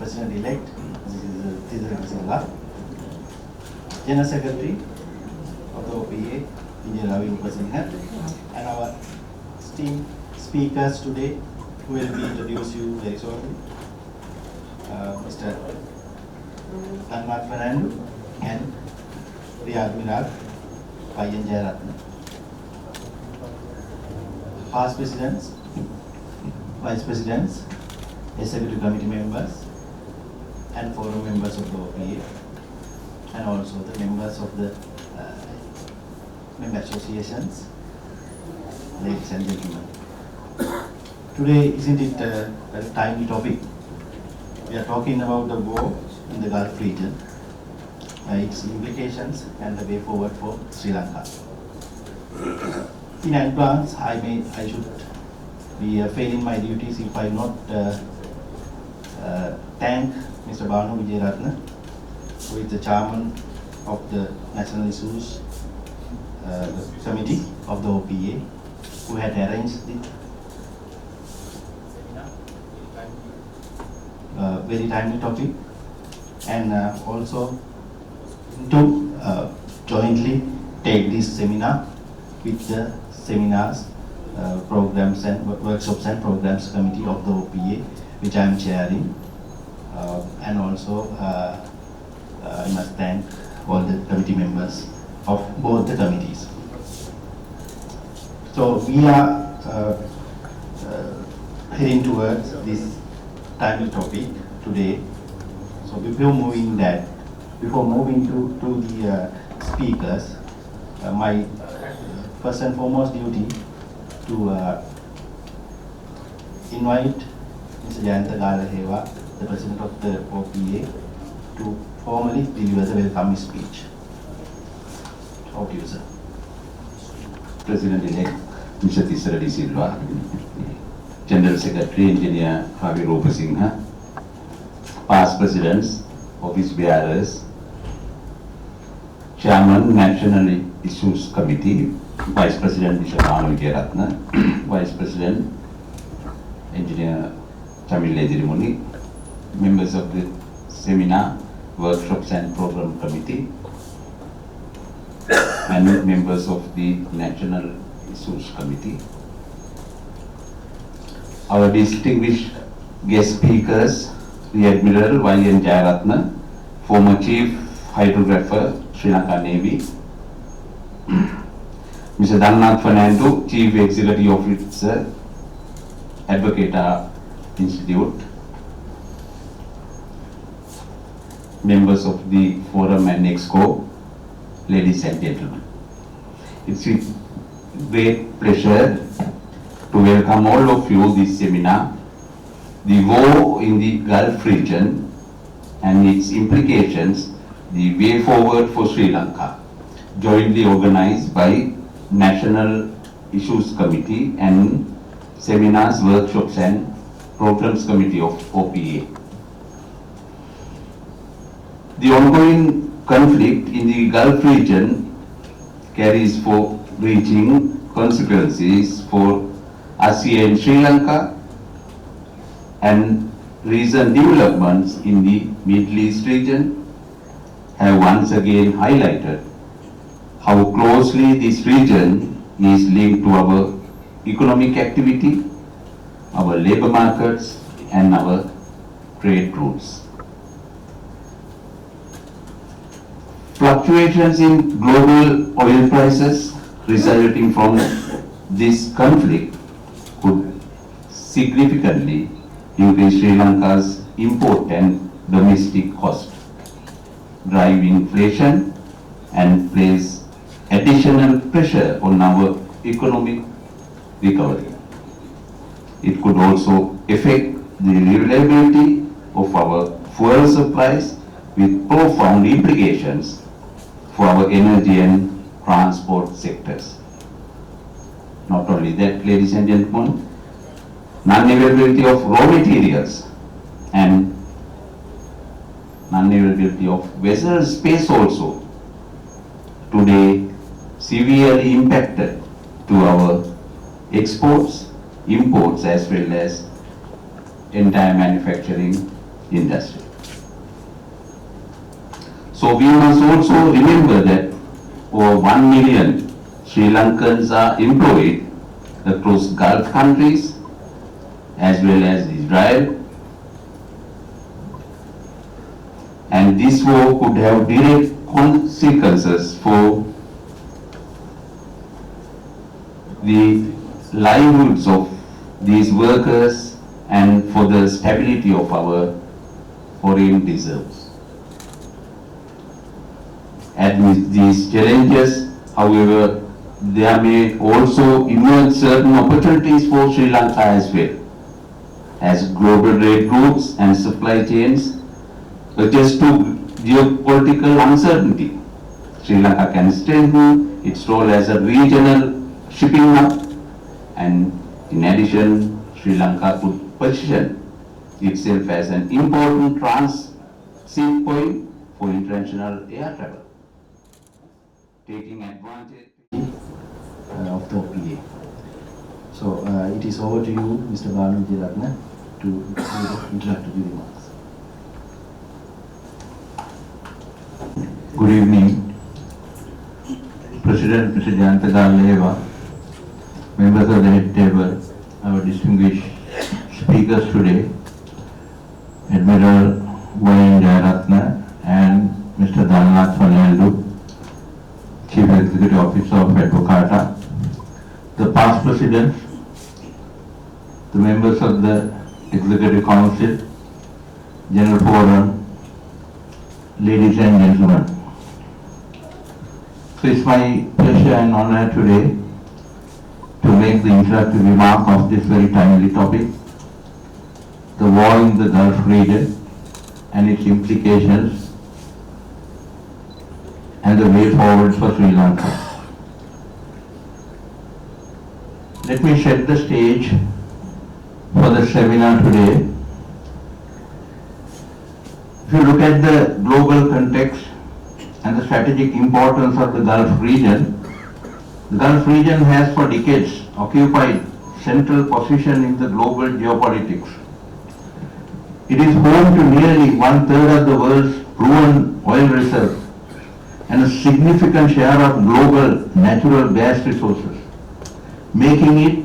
President-elect, Retd, General Secretary of the OPA, Engineer, and our esteemed speakers today, who will be introduced you very shortly, Mr. Dhananath Fernando and the Admiral, Jayaratne. Past Presidents, Vice Presidents, Executive Committee members, and forum members of the OPA, and also the members of the member associations, ladies and gentlemen. Today, isn't it a very timely topic? We are talking about the war in the Gulf region, its implications, and the way forward for Sri Lanka. In advance, I should be failing my duties if I not thank Mr. Bhanu Wijayaratne, who is the chairman of the National Issues Committee of the OPA, who had arranged the very timely topic, and also to jointly take this seminar with the seminars, programs and workshops and programs committee of the OPA, which I am chairing, and also I must thank all the committee members of both the committees. So we are heading towards this timely topic today. So before moving to the speakers, my first and foremost duty to invite Mr. Jayaratne, the President of the OPA, to formally deliver the welcome speech. Over to you, sir. President-elect Mr. Tisaradi Silva, General Secretary Engineer Ravi Rupasinghe, past Presidents, Office Bearers, Chairman National Issues Committee, Vice President Mr. Bhanu Wijayaratne, Vice President Engineer Chamil Ledirimuni, members of the Seminar, Workshops and Program Committee, and members of the National Issues Committee. Our distinguished guest speakers, the Admiral Wijayaratne, former Chief Hydrographer, Sri Lanka Navy, Mr. Dhananath Fernando, Chief Executive Officer, Advocata Institute, members of the Forum and Exco, ladies and gentlemen. It's a great pleasure to welcome all of you this seminar, The War in the Gulf Region and its Implications, the Way Forward for Sri Lanka, jointly organized by National Issues Committee and Seminars, Workshops and Programs Committee of OPA. The ongoing conflict in the Gulf region carries far-reaching consequences for ASEAN and Sri Lanka, and recent developments in the Middle East region have once again highlighted how closely this region is linked to our economic activity, our labor markets, and our trade routes. Fluctuations in global oil prices resulting from this conflict could significantly increase Sri Lanka's import and domestic cost, drive inflation, and place additional pressure on our economic recovery. It could also affect the reliability of our fuel supplies with profound implications for our energy and transport sectors. Not only that, ladies and gentlemen, non-availability of raw materials and non-availability of vessel space also today severely impacted to our exports, imports, as well as entire manufacturing industry. So we must also remember that over 1 million Sri Lankans are employed across Gulf countries as well as Israel, and this war could have direct consequences for the livelihoods of these workers and for the stability of our foreign reserves. Amidst these challenges, however, there may also emerge certain opportunities for Sri Lanka as well, as global trade routes and supply chains adjust to geopolitical uncertainty. Sri Lanka can strengthen its role as a regional shipping hub, and in addition, Sri Lanka could position itself as an important transit point for international air travel, taking advantage of the OPA. So it is over to you, Mr. Bhanu Jayaratne, to do the introductory remarks. Good evening, President Mr. Jayaratne, members of the head table, our distinguished speakers today, Admiral Wijayaratne and Mr. Dhananath Fernando, Chief Executive Officer of Advocata, the past presidents, the members of the Executive Council, General Forum, ladies and gentlemen. So it's my pleasure and honor today to make the introductory remark of this very timely topic, the war in the Gulf region and its implications and the way forward for Sri Lanka. Let me set the stage for the seminar today. If you look at the global context and the strategic importance of the Gulf region has for decades occupied central position in the global geopolitics. It is home to nearly 1/3 of the world's proven oil reserves and a significant share of global natural gas resources, making it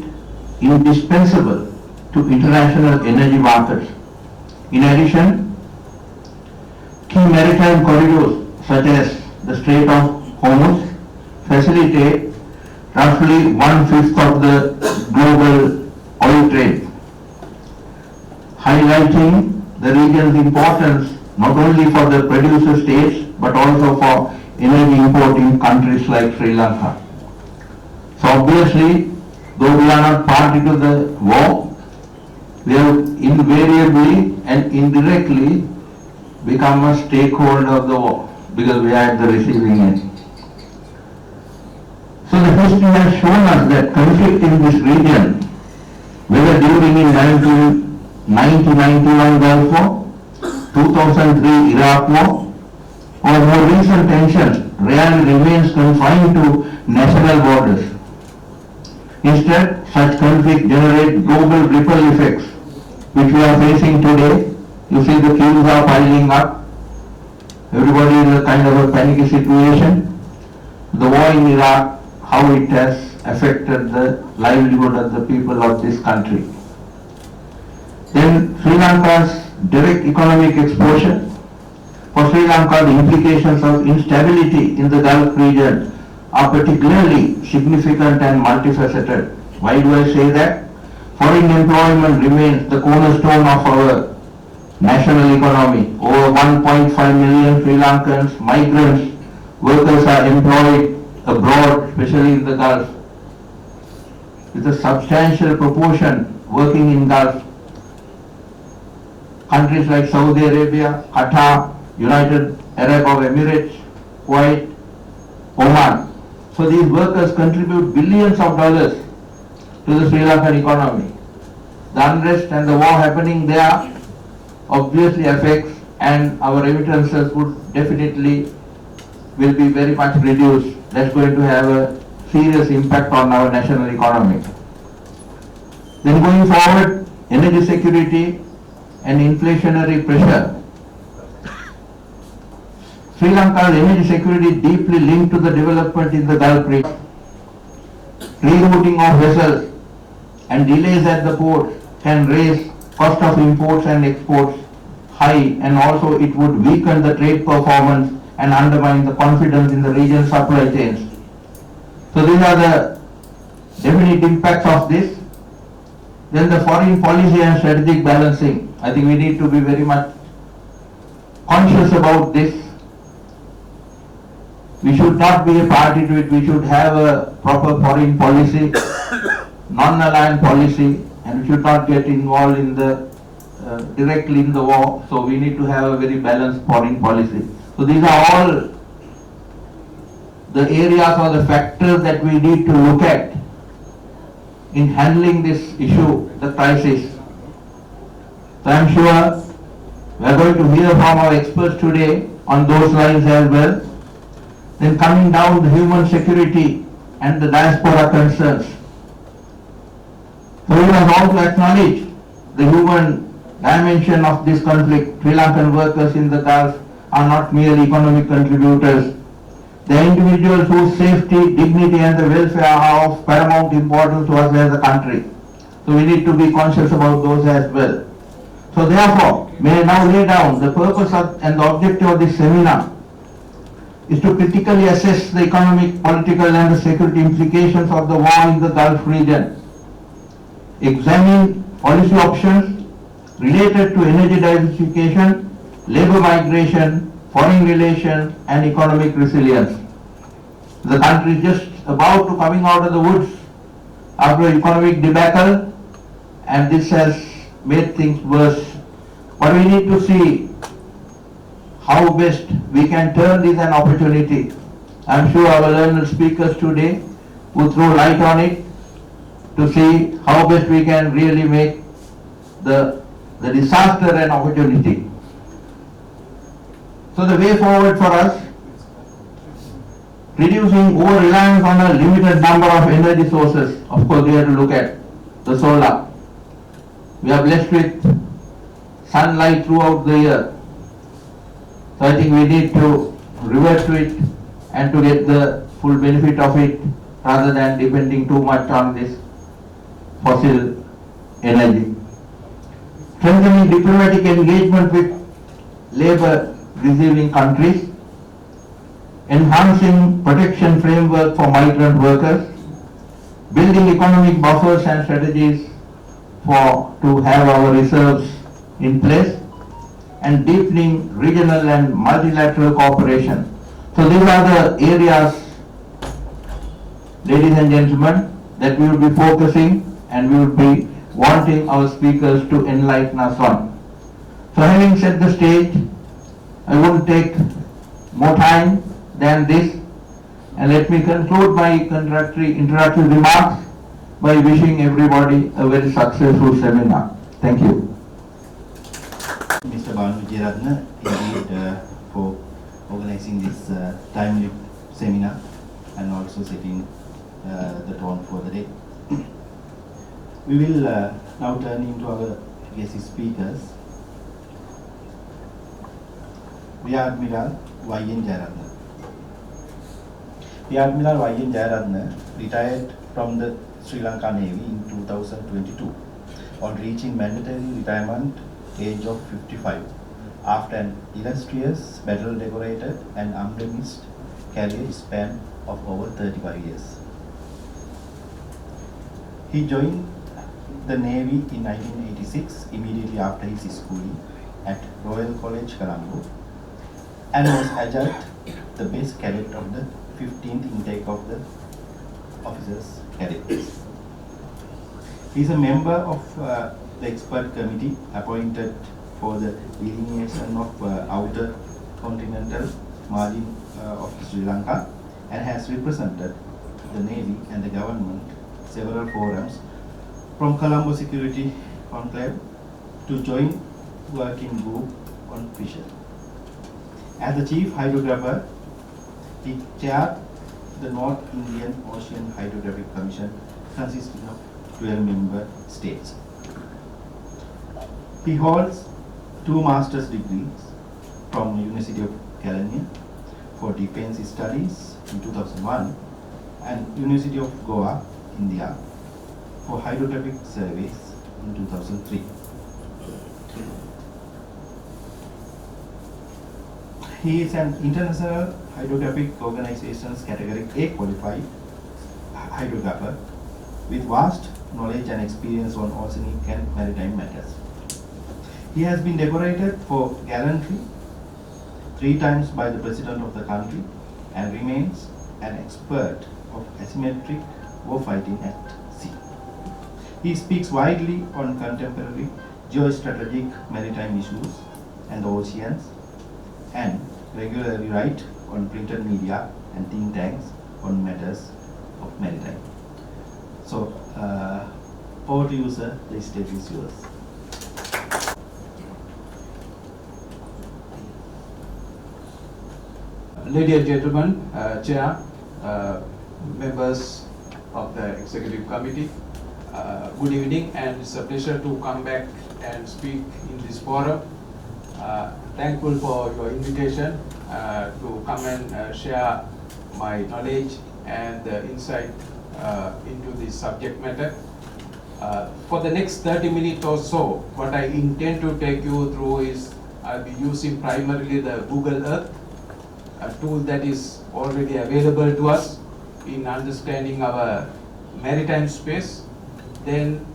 indispensable to international energy markets. In addition, key maritime corridors such as the Strait of Hormuz facilitate roughly 1/5 of the global oil trade, highlighting the region's importance not only for the producer states but also for energy importing countries like Sri Lanka. So obviously, though we are not party to the war, we have invariably and indirectly become a stakeholder of the war because we are at the receiving end. So the history has shown us that conflict in this region, whether during the 1991 Gulf War, 2003 Iraq War, or more recent tension, rarely remains confined to national borders. Instead, such conflict generate global ripple effects, which we are facing today. You see the queues are piling up. Everybody is in a kind of a panicky situation. The war in Iraq, how it has affected the livelihood of the people of this country. Then Sri Lanka's direct economic exposure. For Sri Lanka, the implications of instability in the Gulf region are particularly significant and multifaceted. Why do I say that? Foreign employment remains the cornerstone of our national economy. Over 1.5 million Sri Lankans, migrants, workers are employed abroad, especially in the Gulf, with a substantial proportion working in Gulf. Countries like Saudi Arabia, Qatar, United Arab Emirates, Kuwait, Oman. So these workers contribute billions of dollars to the Sri Lankan economy. The unrest and the war happening there obviously affects, and our remittances would definitely will be very much reduced. That's going to have a serious impact on our national economy. Then going forward, energy security and inflationary pressure. Sri Lanka's energy security is deeply linked to the development in the Gulf region. Rerouting of vessels and delays at the port can raise cost of imports and exports high, and also it would weaken the trade performance and undermine the confidence in the region's supply chains. So these are the definite impacts of this. Then the foreign policy and strategic balancing. I think we need to be very much conscious about this. We should not be a party to it. We should have a proper foreign policy, non-aligned policy, and we should not get involved in the directly in the war. So we need to have a very balanced foreign policy. So these are all the areas or the factors that we need to look at in handling this issue, the crisis. So I am sure we are going to hear from our experts today on those lines as well. Then coming down the human security and the diaspora concerns. So we must also acknowledge the human dimension of this conflict. Sri Lankan workers in the Gulf are not merely economic contributors. They are individuals whose safety, dignity and the welfare are of paramount importance to us as a country. So we need to be conscious about those as well. So therefore, may I now lay down the purpose and the objective of this seminar is to critically assess the economic, political and the security implications of the war in the Gulf region. Examine policy options related to energy diversification, labor migration, foreign relations and economic resilience. The country is just about to coming out of the woods after an economic debacle, and this has made things worse. But we need to see how best we can turn this an opportunity. I am sure our learned speakers today will throw light on it to see how best we can really make the disaster an opportunity. So the way forward for us, reducing over-reliance on a limited number of energy sources. Of course, we have to look at the solar. We are blessed with sunlight throughout the year. So I think we need to revert to it and to get the full benefit of it rather than depending too much on this fossil energy. Strengthening diplomatic engagement with labor receiving countries. Enhancing protection framework for migrant workers. Building economic buffers and strategies to have our reserves in place, and deepening regional and multilateral cooperation. So these are the areas, ladies and gentlemen, that we will be focusing and we will be wanting our speakers to enlighten us on. So having set the stage, I won't take more time than this, and let me conclude my introductory remarks by wishing everybody a very successful seminar. Thank you. Mr. Bhanu Wijayaratne, indeed for organizing this timely seminar and also setting the tone for the day. We will now turn into our guest speakers. Admiral Jayaratne. Admiral Jayaratne retired from the Sri Lanka Navy in 2022 on reaching mandatory retirement age of 55 after an illustrious battle decorated and unblemished career span of over 35 years. He joined the Navy in 1986 immediately after his schooling at Royal College, Colombo, and was adjudged the best cadet of the 15th intake of the officers cadets. He is a member of the expert committee appointed for the delineation of outer continental margin of Sri Lanka and has represented the Navy and the government several forums, from Colombo Security Conclave to Joint Working Group on Fisheries. As the Chief Hydrographer, he chaired the North Indian Ocean Hydrographic Commission consisting of 12 member states. He holds 2 master's degrees from University of California for defense studies in 2001 and University of Goa, India for hydrographic surveys in 2003. He is an International Hydrographic Organization's Category A qualified hydrographer with vast knowledge and experience on oceanic and maritime matters. He has been decorated for gallantry 3 times by the President of the country and remains an expert of asymmetric warfighting at sea. He speaks widely on contemporary geostrategic maritime issues and the oceans and regularly write on printed media and think tanks on matters of maritime. So, over to you, sir. The stage is yours. Ladies and gentlemen, Chair, members of the Executive Committee, good evening, and it's a pleasure to come back and speak in this forum. Thankful for your invitation to come and share my knowledge and insight into this subject matter. For the next 30 minutes or so, what I intend to take you through is I'll be using primarily the Google Earth, a tool that is already available to us in understanding our maritime space, then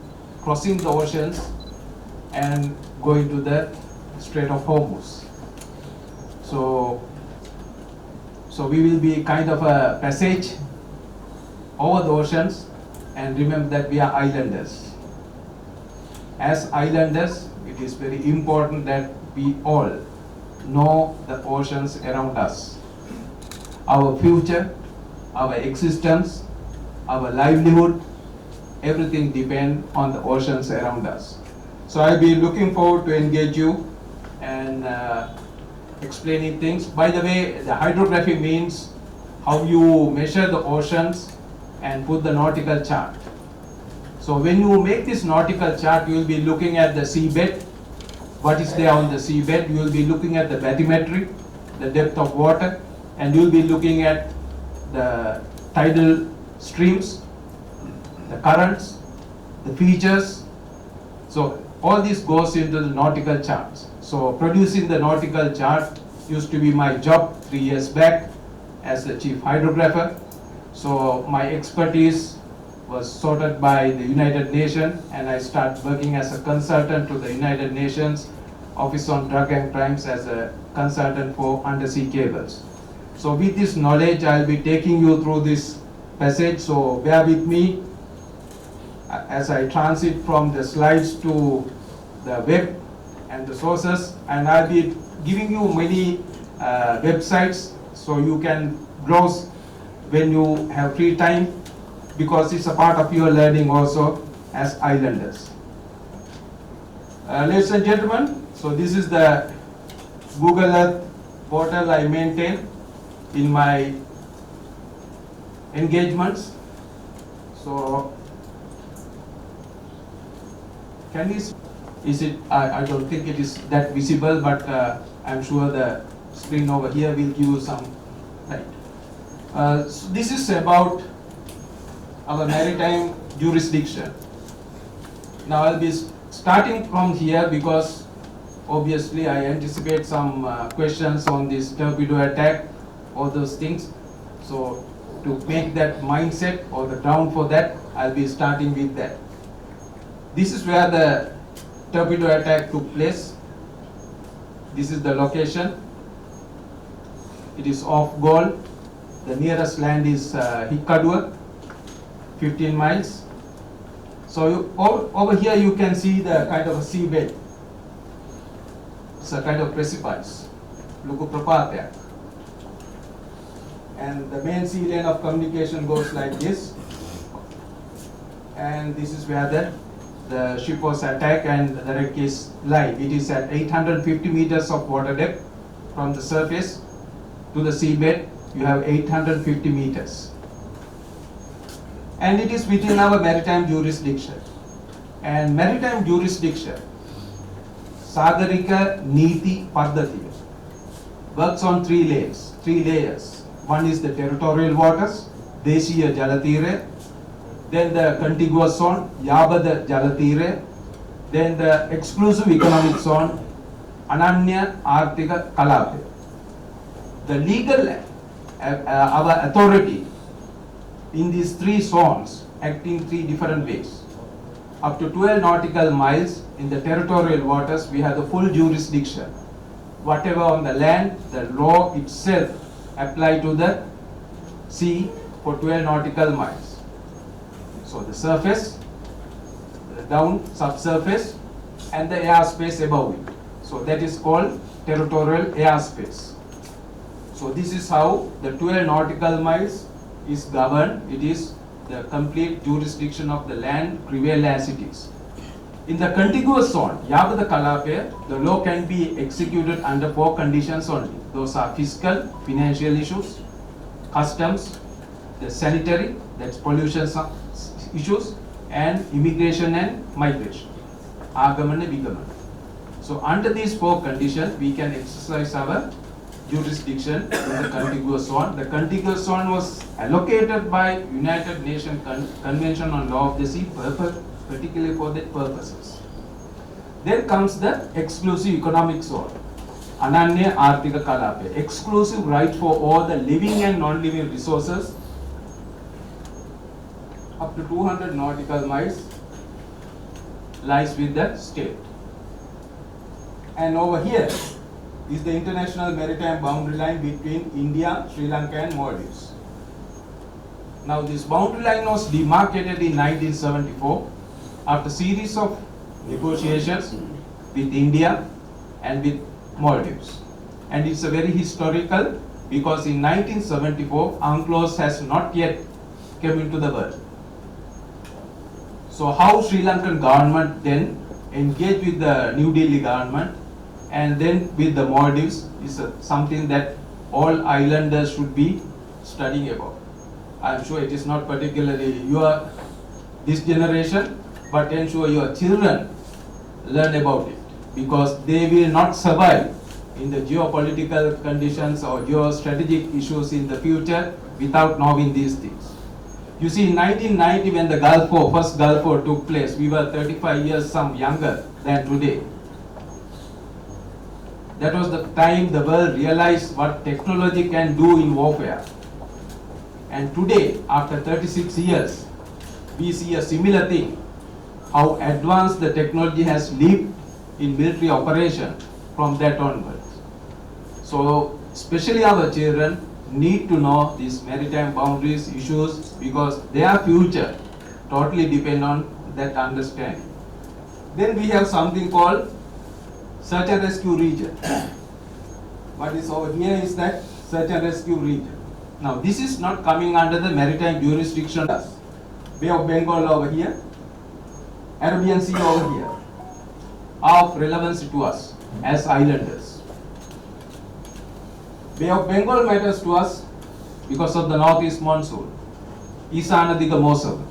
crossing the oceans and going to the Strait of Hormuz. So we will be kind of a passage over the oceans, and remember that we are islanders. As islanders, it is very important that we all know the oceans around us. Our future, our existence, our livelihood, everything depends on the oceans around us. So I'll be looking forward to engage you and explaining things. By the way, the hydrography means how you measure the oceans and put the nautical chart. So when you make this nautical chart, you will be looking at the seabed, what is there on the seabed. You will be looking at the bathymetry, the depth of water, and you will be looking at the tidal streams, the currents, the features. So all this goes into the nautical charts. So producing the nautical chart used to be my job 3 years back as the chief hydrographer. So my expertise was sorted by the United Nations, and I started working as a consultant to the United Nations Office on Drug and Crimes as a consultant for undersea cables. So with this knowledge, I'll be taking you through this passage, so bear with me as I transit from the slides to the web and the sources, and I'll be giving you many websites so you can browse when you have free time, because it's a part of your learning also as islanders. Ladies and gentlemen, so this is the Google Earth portal I maintain in my engagements. So can you see? Is it? I don't think it is that visible, but I'm sure the screen over here will give you some light. So this is about our maritime jurisdiction. Now I'll be starting from here because obviously I anticipate some questions on this torpedo attack, all those things. So to make that mindset or the ground for that, I'll be starting with that. This is where the torpedo attack took place. This is the location. It is off Galle. The nearest land is Hikkadua, 15 miles. So over here you can see the kind of a seabed. It's a kind of precipice, Lukuprapatya. And the main sea lane of communication goes like this. And this is where the ship was attacked and the wreck is live. It is at 850 meters of water depth from the surface to the seabed. You have 850 meters. And it is within our maritime jurisdiction. And maritime jurisdiction Sagarika Niti Paddhati. Works on three layers. One is the territorial waters, Deshiya Jalatire, then the contiguous zone, Yabada Jalatire, then the exclusive economic zone, Ananya Artika Kalape. The legal our authority in these three zones act in three different ways. Up to 12 nautical miles in the territorial waters, we have the full jurisdiction. Whatever on the land, the law itself apply to the sea for 12 nautical miles. So the surface, the down, subsurface, and the airspace above it. So that is called territorial airspace. So this is how the 12 nautical miles is governed. It is the complete jurisdiction of the land prevail as it is. In the contiguous zone, Yabada Kalape, the law can be executed under 4 conditions only. Those are fiscal, financial issues, customs, the sanitary, that's pollution issues, and immigration and migration. Agaman and Bigaman. So under these 4 conditions, we can exercise our jurisdiction in the contiguous zone. The contiguous zone was allocated by United Nations Convention on Law of the Sea, particularly for that purposes. Then comes the exclusive economic zone, Ananya Artika Kalape, exclusive right for all the living and non-living resources up to 200 nautical miles lies with the state. And over here is the international maritime boundary line between India, Sri Lanka and Maldives. Now this boundary line was demarcated in 1974 after series of negotiations with India and with Maldives. And it's a very historical because in 1974 UNCLOS has not yet come into the world. So how Sri Lankan government then engaged with the New Delhi government and then with the Maldives is something that all islanders should be studying about. I am sure it is not particularly this generation, but ensure your children learn about it because they will not survive in the geopolitical conditions or geostrategic issues in the future without knowing these things. You see, in 1990 when the Gulf War, first Gulf War took place, we were 35 years some younger than today. That was the time the world realized what technology can do in warfare. And today, after 36 years, we see a similar thing, how advanced the technology has leaped in military operation from that onwards. So, especially our children need to know these maritime boundaries issues because their future totally depend on that understanding. Then we have something called search and rescue region. What is over here is that search and rescue region. Now this is not coming under the maritime jurisdiction. Bay of Bengal over here, Arabian Sea over here, are of relevance to us as islanders. Bay of Bengal matters to us because of the northeast monsoon, Isanadiga Mosav.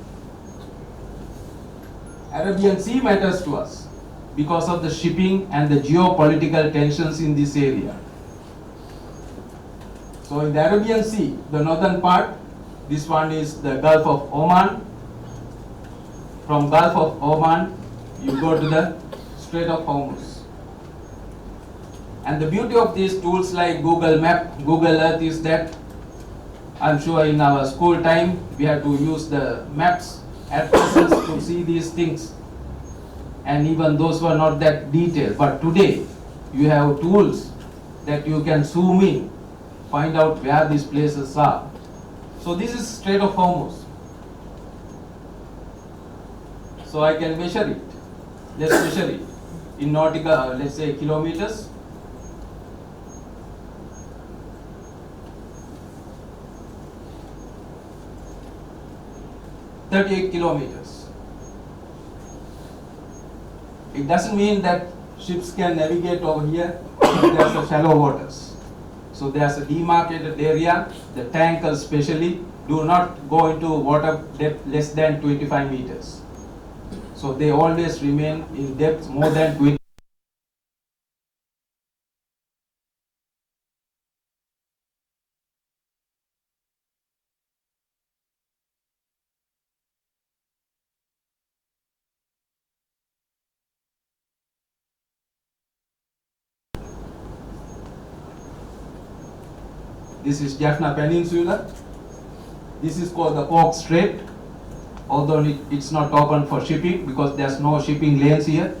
Arabian Sea matters to us because of the shipping and the geopolitical tensions in this area. So in the Arabian Sea, the northern part, this one is the Gulf of Oman. From Gulf of Oman, you go to the Strait of Hormuz. And the beauty of these tools like Google Map, Google Earth is that I'm sure in our school time we had to use the maps, atlases to see these things. And even those were not that detailed. But today, you have tools that you can zoom in, find out where these places are. So this is Strait of Hormuz. So I can measure it. Let's measure it in nautical, let's say kilometers. "38 kilometers. It doesn't mean that ships can navigate over here if there's a shallow waters. So there's a demarcated area. The tankers especially do not go into water depth less than 25 meters. So they always remain in depth more than 20 This is Jaffna Peninsula. This is called the Cork Strait, although it's not open for shipping because there's no shipping lanes here.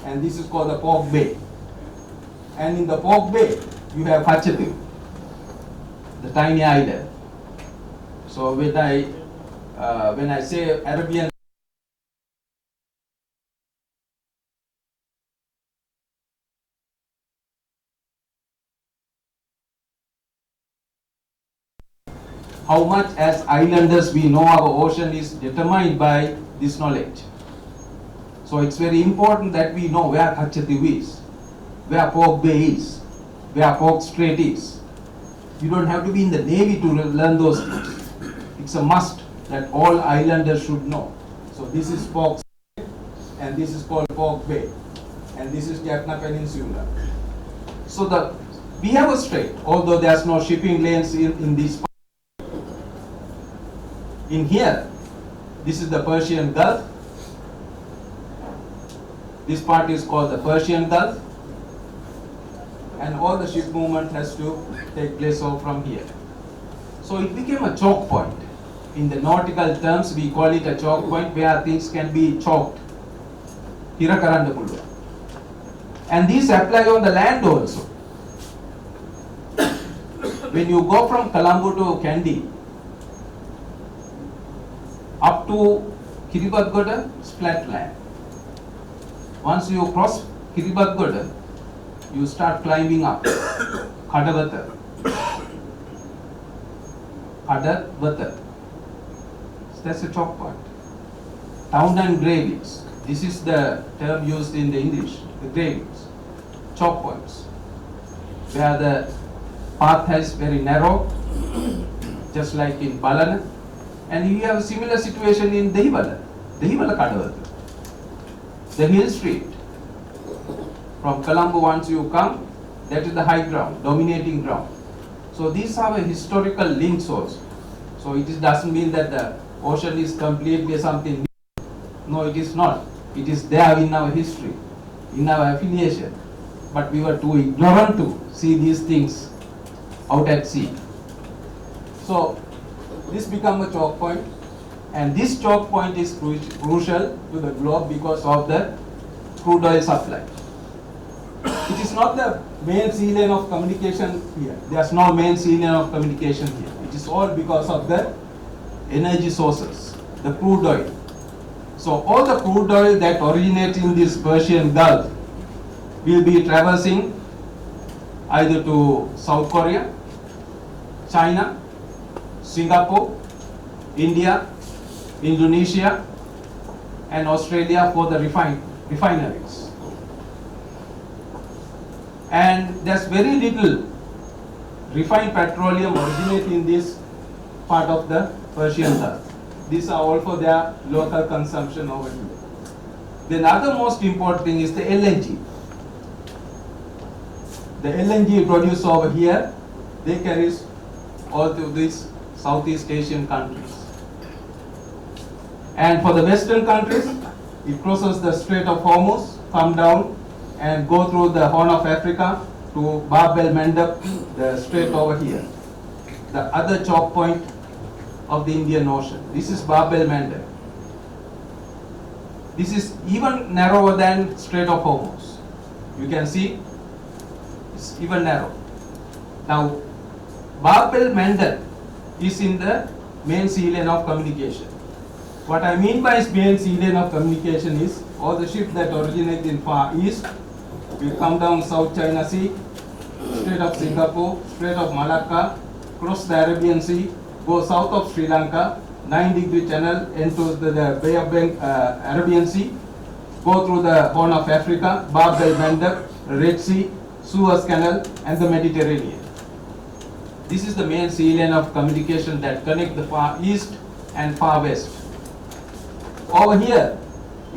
And this is called the Cork Bay. And in the Cork Bay, you have Hatchetty, the tiny island. So when I say Arabian, how much as islanders we know our ocean is determined by this knowledge. So it's very important that we know where Hatchetty is, where Cork Bay is, where Cork Strait is. You don't have to be in the Navy to learn those things. It's a must that all islanders should know. So this is Cork Strait, and this is called Cork Bay, and this is Jaffna Peninsula. So we have a strait, although there's no shipping lanes in this. In here, this is the Persian Gulf. This part is called the Persian Gulf. And all the ship movement has to take place over from here. So it became a choke point. In the nautical terms, we call it a choke point where things can be choked. Hirakaranda Pulwa. And these apply on the land also. When you go from Colombo to Kandy, up to Kiribati, it's flat land. Once you cross Kiribati, you start climbing up. Khadavata. That's a choke point. Town and gravies. This is the term used in the English. The gravies. Choke points. Where the path is very narrow, just like in Balana. And you have a similar situation in Dehivala Kadavata. The hill street. From Colombo, once you come, that is the high ground, dominating ground. So these are the historical links also. So it doesn't mean that the ocean is completely something new. No, it is not. It is there in our history, in our affiliation. But we were too ignorant to see these things out at sea. So this becomes a choke point, and this choke point is crucial to the globe because of the crude oil supply. It is not the main sea lane of communication here. There's no main sea lane of communication here. It is all because of the energy sources, the crude oil. So all the crude oil that originates in this Persian Gulf will be traversing either to South Korea, China, Singapore, India, Indonesia, and Australia for the refineries. And there's very little refined petroleum originating in this part of the Persian Gulf. These are all for their local consumption over here. Then other most important thing is the LNG. The LNG produced over here, they carry all to these Southeast Asian countries. And for the Western countries, it crosses the Strait of Hormuz, come down and go through the Horn of Africa to Bab el Mandeb, the strait over here. The other choke point of the Indian Ocean. This is Bab el Mandeb. This is even narrower than Strait of Hormuz. You can see it's even narrow. Now, Bab el Mandeb is in the main sea lane of communication. What I mean by main sea lane of communication is all the ships that originate in Far East will come down South China Sea, Strait of Singapore, Strait of Malacca, cross the Arabian Sea, go south of Sri Lanka, 9-degree channel, into the Bay of Arabian Sea, go through the Horn of Africa, Bab el Mandeb, Red Sea, Suez Canal, and the Mediterranean. This is the main sea lane of communication that connect the Far East and Far West. Over here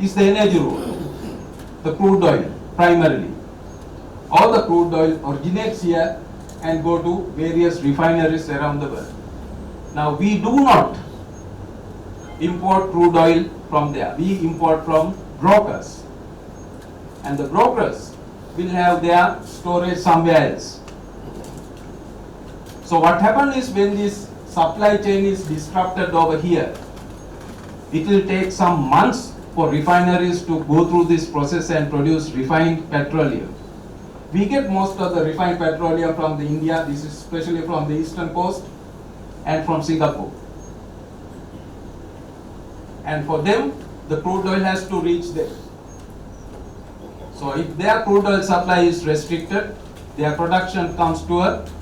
is the energy route, the crude oil primarily. All the crude oil originates here and go to various refineries around the world. Now we do not import crude oil from there. We import from brokers. And the brokers will have their storage somewhere else. So what happens is when this supply chain is disrupted over here, it will take some months for refineries to go through this process and produce refined petroleum. We get most of the refined petroleum from the India, this is especially from the eastern coast and from Singapore. And for them, the crude oil has to reach there. So if their crude oil supply is restricted, their production comes to a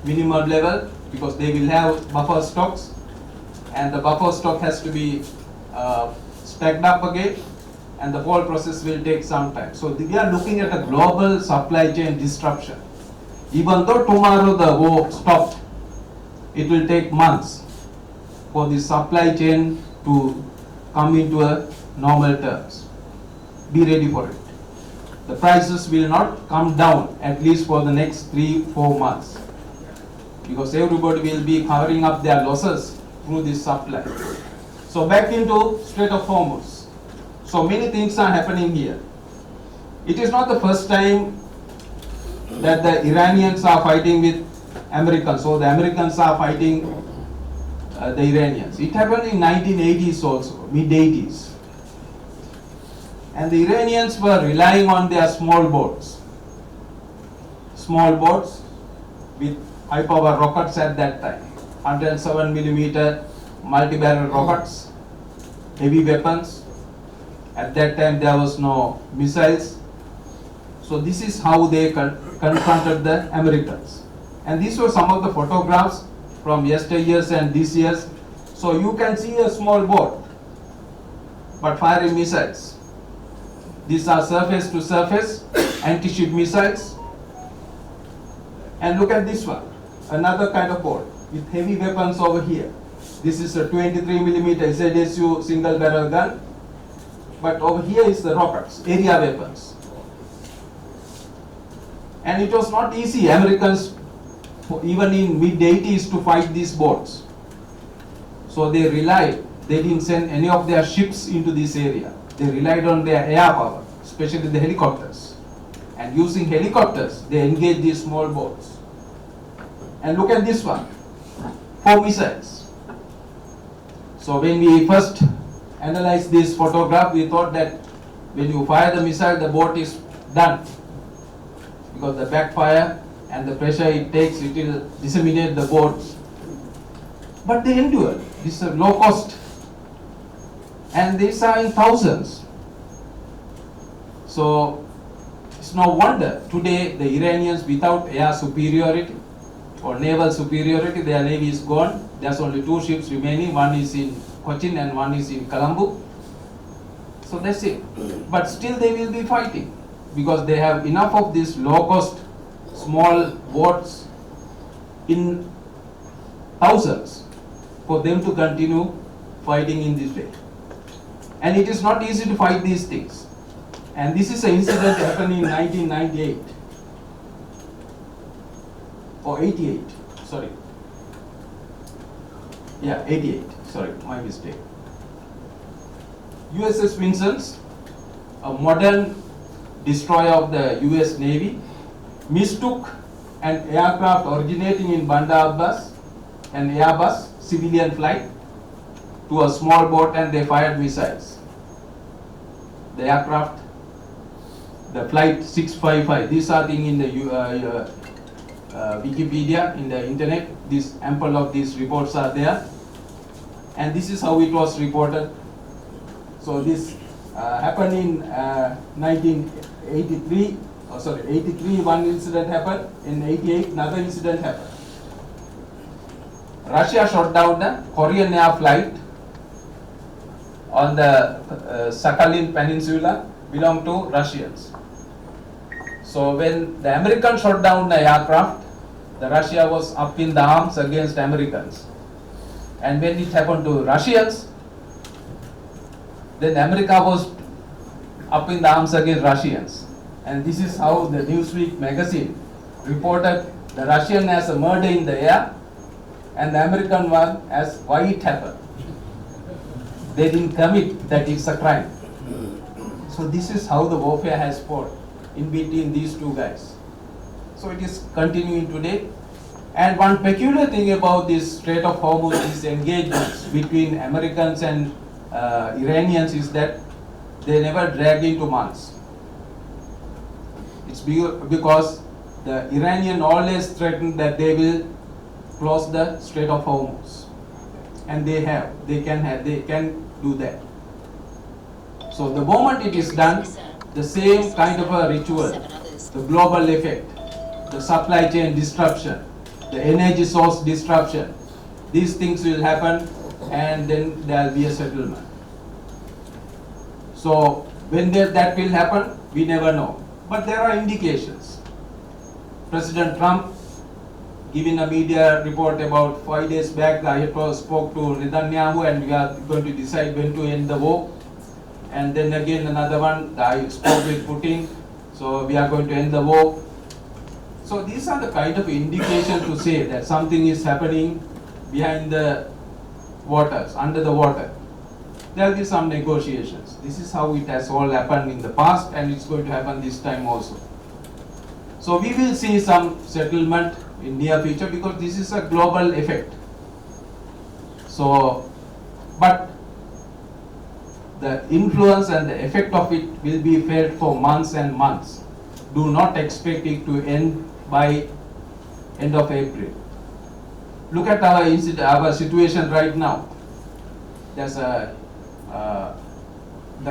minimum level because they will have buffer stocks, and the buffer stock has to be stacked up again, and the whole process will take some time. So we are looking at a global supply chain disruption. Even though tomorrow the war stopped, it will take months for the supply chain to come into a normal terms. Be ready for it. The prices will not come down at least for the next 3-4 months because everybody will be covering up their losses through this supply. So back into Strait of Hormuz. So many things are happening here. It is not the first time that the Iranians are fighting with Americans, so the Americans are fighting the Iranians. It happened in 1980s also, mid-80s. And the Iranians were relying on their small boats with high power rockets at that time, 107mm multi-barrel rockets, heavy weapons. At that time there was no missiles. So this is how they confronted the Americans. And these were some of the photographs from yesteryears and this years. So you can see a small boat, but firing missiles. These are surface to surface anti-ship missiles. And look at this one, another kind of boat with heavy weapons over here. This is a 23mm ZSU single barrel gun, but over here is the rockets, area weapons. And it was not easy, Americans, even in mid-80s, to fight these boats. So they didn't send any of their ships into this area. They relied on their air power, especially the helicopters. And using helicopters, they engaged these small boats. And look at this one, 4 missiles. So when we first analyzed this photograph, we thought that when you fire the missile, the boat is done. Because the backfire and the pressure it takes, it will disseminate the boats. But they endured. This is a low cost. And these are in thousands. So it's no wonder today the Iranians, without air superiority or naval superiority, their navy is gone. There's only 2 ships remaining. One is in Cochin and one is in Colombo. So that's it. But still they will be fighting because they have enough of these low-cost small boats in thousands for them to continue fighting in this way. And it is not easy to fight these things. And this is an incident that happened in 1998 or 88, sorry. Yeah, 88, sorry, my mistake. USS Vincennes, a modern destroyer of the US Navy, mistook an aircraft originating in Bandar Abbas, an Airbus civilian flight, to a small boat, and they fired missiles. The aircraft, the flight 655, these are things in the Wikipedia, in the internet, this ample of these reports are there, and this is how it was reported. So this happened in 1983, 83 one incident happened, in 88 another incident happened. Russia shot down the Korean Air flight on the Sakhalin Peninsula, belonged to Russians. So when the Americans shot down the aircraft, the Russia was up in the arms against Americans. And when it happened to Russians, then America was up in the arms against Russians. And this is how the Newsweek magazine reported the Russian as a murder in the air and the American one as why it happened. They didn't commit that it's a crime. So this is how the warfare has fought in between these two guys. So it is continuing today. And one peculiar thing about this Strait of Hormuz, these engagements between Americans and Iranians, is that they never drag into months. It's because the Iranian always threatened that they will close the Strait of Hormuz, and they can do that. So the moment it is done, the same kind of a ritual, the global effect, the supply chain disruption, the energy source disruption, these things will happen, and then there will be a settlement. So when that will happen, we never know. But there are indications. President Trump giving a media report about 5 days back, I spoke to Netanyahu and we are going to decide when to end the war. And then again another one, I spoke with Putin, so we are going to end the war. So these are the kind of indications to say that something is happening behind the waters, under the water. There will be some negotiations. This is how it has all happened in the past, and it's going to happen this time also. So we will see some settlement in near future because this is a global effect. So, but the influence and the effect of it will be felt for months and months. Do not expect it to end by end of April. Look at our situation right now. There's the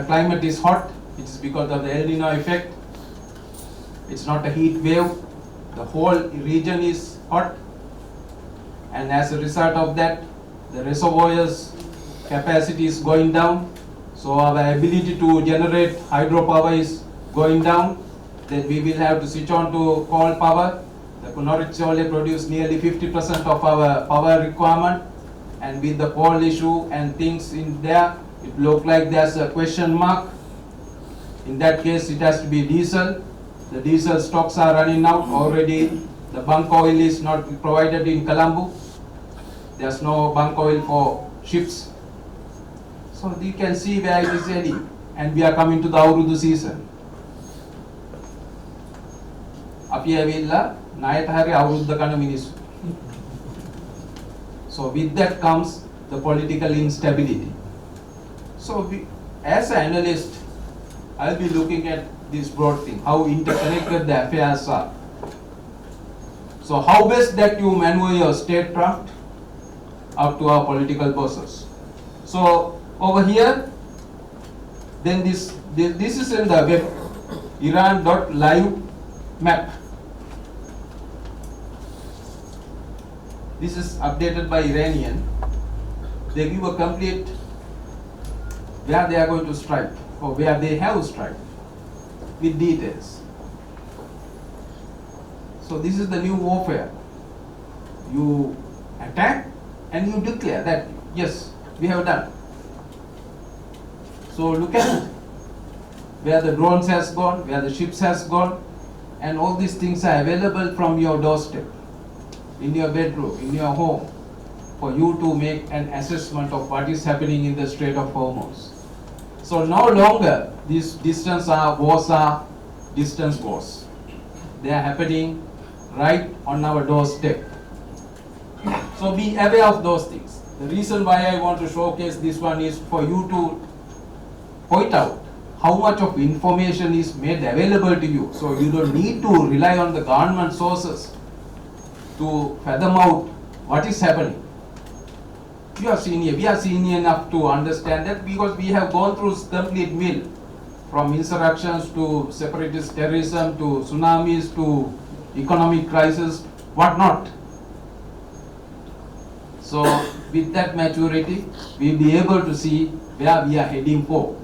climate is hot. It is because of the El Nino effect. It's not a heat wave. The whole region is hot, and as a result of that, the reservoirs capacity is going down. So our ability to generate hydropower is going down. Then we will have to switch on to coal power. The Kunoritchole produce nearly 50% of our power requirement, and with the coal issue and things in there, it looks like there's a question mark. In that case, it has to be diesel. The diesel stocks are running out already. The bunk oil is not provided in Colombo. There's no bunk oil for ships. So you can see where it is heading, and we are coming to the Aurudu season. අපි ඇවිල්ලා ණයට හරි අවුරුද්ද කන මිනිස්සු. So with that comes the political instability. So as an analyst, I'll be looking at this broad thing, how interconnected the affairs are. So how best that you maneuver your statecraft up to our political process. So over here, then this is in the web, Iran.live map. This is updated by Iranian. They give a complete where they are going to strike or where they have struck with details. So this is the new warfare. You attack and you declare that yes, we have done. So look at it. Where the drones has gone, where the ships has gone, and all these things are available from your doorstep, in your bedroom, in your home, for you to make an assessment of what is happening in the Strait of Hormuz. So no longer these wars are distance wars. They are happening right on our doorstep. So be aware of those things. The reason why I want to showcase this one is for you to point out how much of information is made available to you. So you don't need to rely on the government sources to fathom out what is happening. We are senior enough to understand that because we have gone through complete mill, from insurrections to separatist terrorism to tsunamis to economic crisis, whatnot. So with that maturity, we'll be able to see where we are heading for.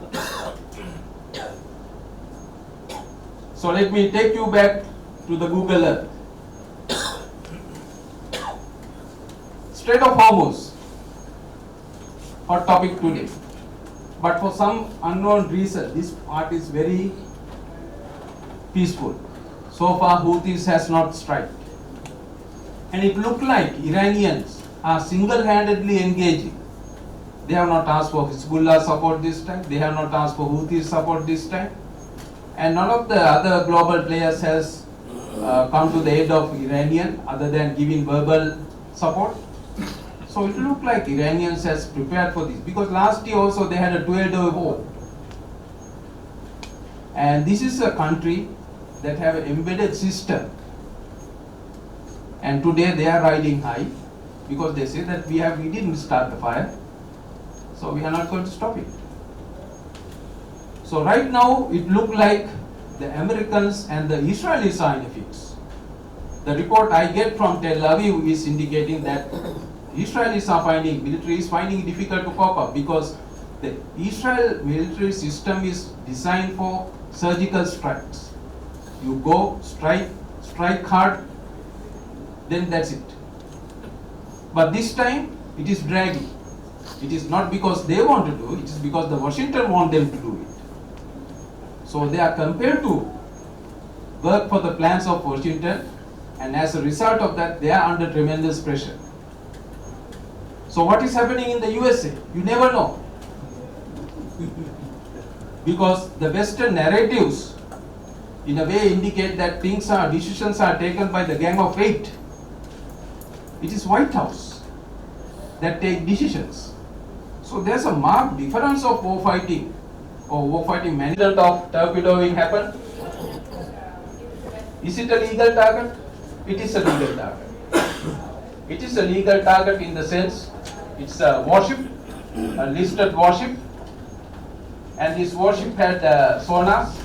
So let me take you back to the Google Earth. Strait of Hormuz, hot topic today. But for some unknown reason, this part is very peaceful. So far, Houthis has not struck. And it looked like Iranians are single-handedly engaging. They have not asked for Hezbollah support this time. They have not asked for Houthi support this time. And none of the other global players has come to the aid of Iranian other than giving verbal support. So it looked like Iranians has prepared for this, because last year also they had a 12-day war. And this is a country that have an embedded system. And today they are riding high because they say that we didn't start the fire, so we are not going to stop it. So right now it looked like the Americans and the Israelis are in a fix. The report I get from Tel Aviv is indicating that Israelis are military is finding it difficult to cope up, because the Israel military system is designed for surgical strikes. You go, strike hard, then that's it. But this time it is dragging. It is not because they want to do it, it is because the Washington want them to do it. So they are compelled to work for the plans of Washington, and as a result of that they are under tremendous pressure. So what is happening in the USA? You never know. Because the Western narratives in a way indicate that decisions are taken by the Gang of Eight. It is White House that take decisions. So there's a marked difference of war fighting management of torpedoing happened. Is it a legal target? It is a legal target. It is a legal target in the sense it's a warship, a listed warship, and this warship had sonars,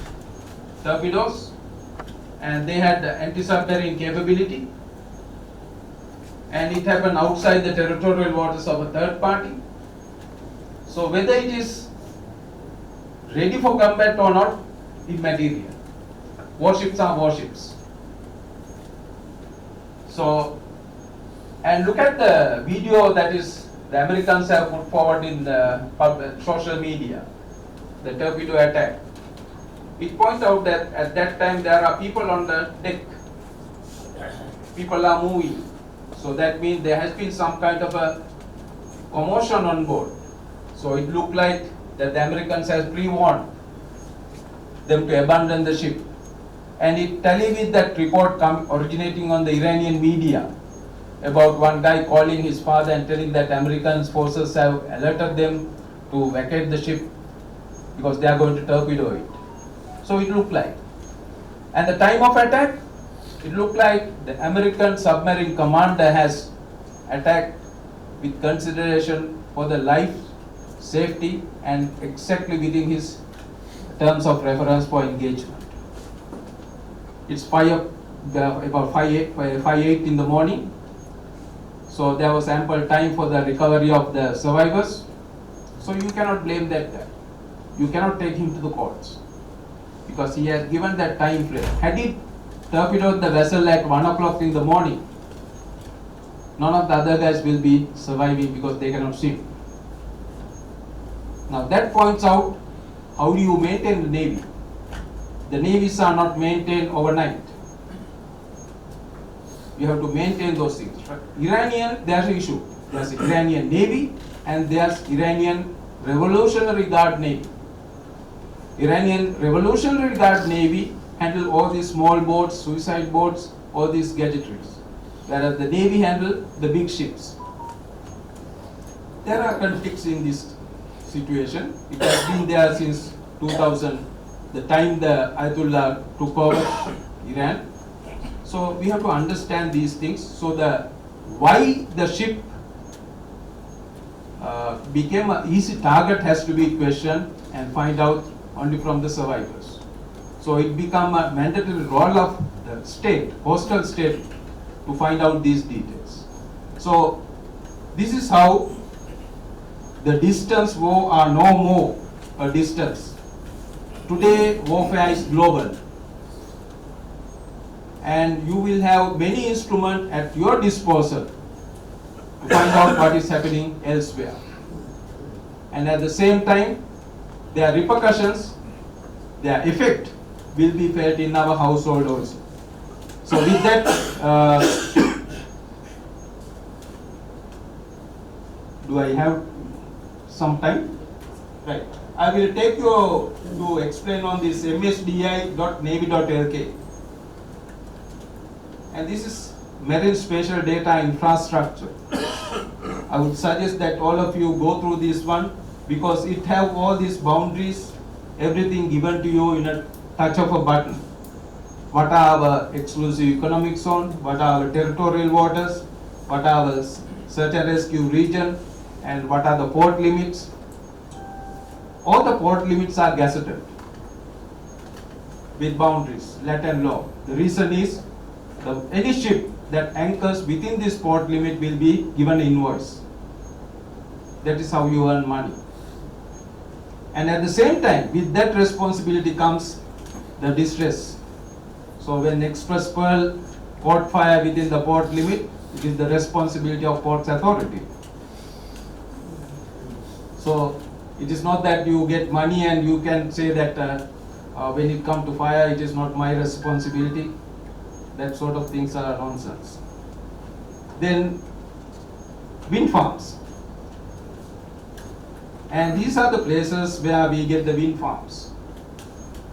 torpedoes, and they had anti-submarine capability, and it happened outside the territorial waters of a third party. So whether it is ready for combat or not, immaterial. Warships are warships. So, and look at the video that is the Americans have put forward in the social media, the torpedo attack. It points out that at that time there are people on the deck. People are moving. So that means there has been some kind of a commotion on board. So it looked like that the Americans has pre-warned them to abandon the ship. And it tallied with that report originating on the Iranian media about one guy calling his father and telling that American forces have alerted them to vacate the ship because they are going to torpedo it. So it looked like. And the time of attack, it looked like the American submarine commander has attacked with consideration for the life, safety, and exactly within his terms of reference for engagement. It's about 5:08 in the morning. So there was ample time for the recovery of the survivors. So you cannot blame that guy. You cannot take him to the courts because he has given that time frame. Had he torpedoed the vessel at 1 o'clock in the morning, none of the other guys will be surviving because they cannot swim. Now that points out how do you maintain the Navy. The navies are not maintained overnight. You have to maintain those things. Right? Iranian, there's an issue. There's Iranian Navy and there's Iranian Revolutionary Guard Navy. Iranian Revolutionary Guard Navy handle all these small boats, suicide boats, all these gadgetries. Whereas the Navy handle the big ships. There are conflicts in this situation. It has been there since 2000, the time the Ayatollah took over Iran. So we have to understand these things. So why the ship became an easy target has to be questioned and find out only from the survivors. So it became a mandatory role of the state, postal state, to find out these details. So this is how the distance war are no more a distance. Today warfare is global. And you will have many instruments at your disposal to find out what is happening elsewhere. And at the same time, their repercussions, their effect will be felt in our household also. So with that, do I have some time? Right. I will take you to explain on this msdi.navy.lk. And this is marine spatial data infrastructure. I would suggest that all of you go through this one because it have all these boundaries, everything given to you in a touch of a button. What are our exclusive economic zone, what are our territorial waters, what are our search and rescue region, and what are the port limits. All the port limits are gazetted with boundaries, let and law. The reason is any ship that anchors within this port limit will be given invoice. That is how you earn money. And at the same time, with that responsibility comes the distress. So when Express Pearl caught fire within the port limit, it is the responsibility of Ports Authority. So it is not that you get money and you can say that when it comes to fire, it is not my responsibility. That sort of things are nonsense. Then wind farms. And these are the places where we get the wind farms.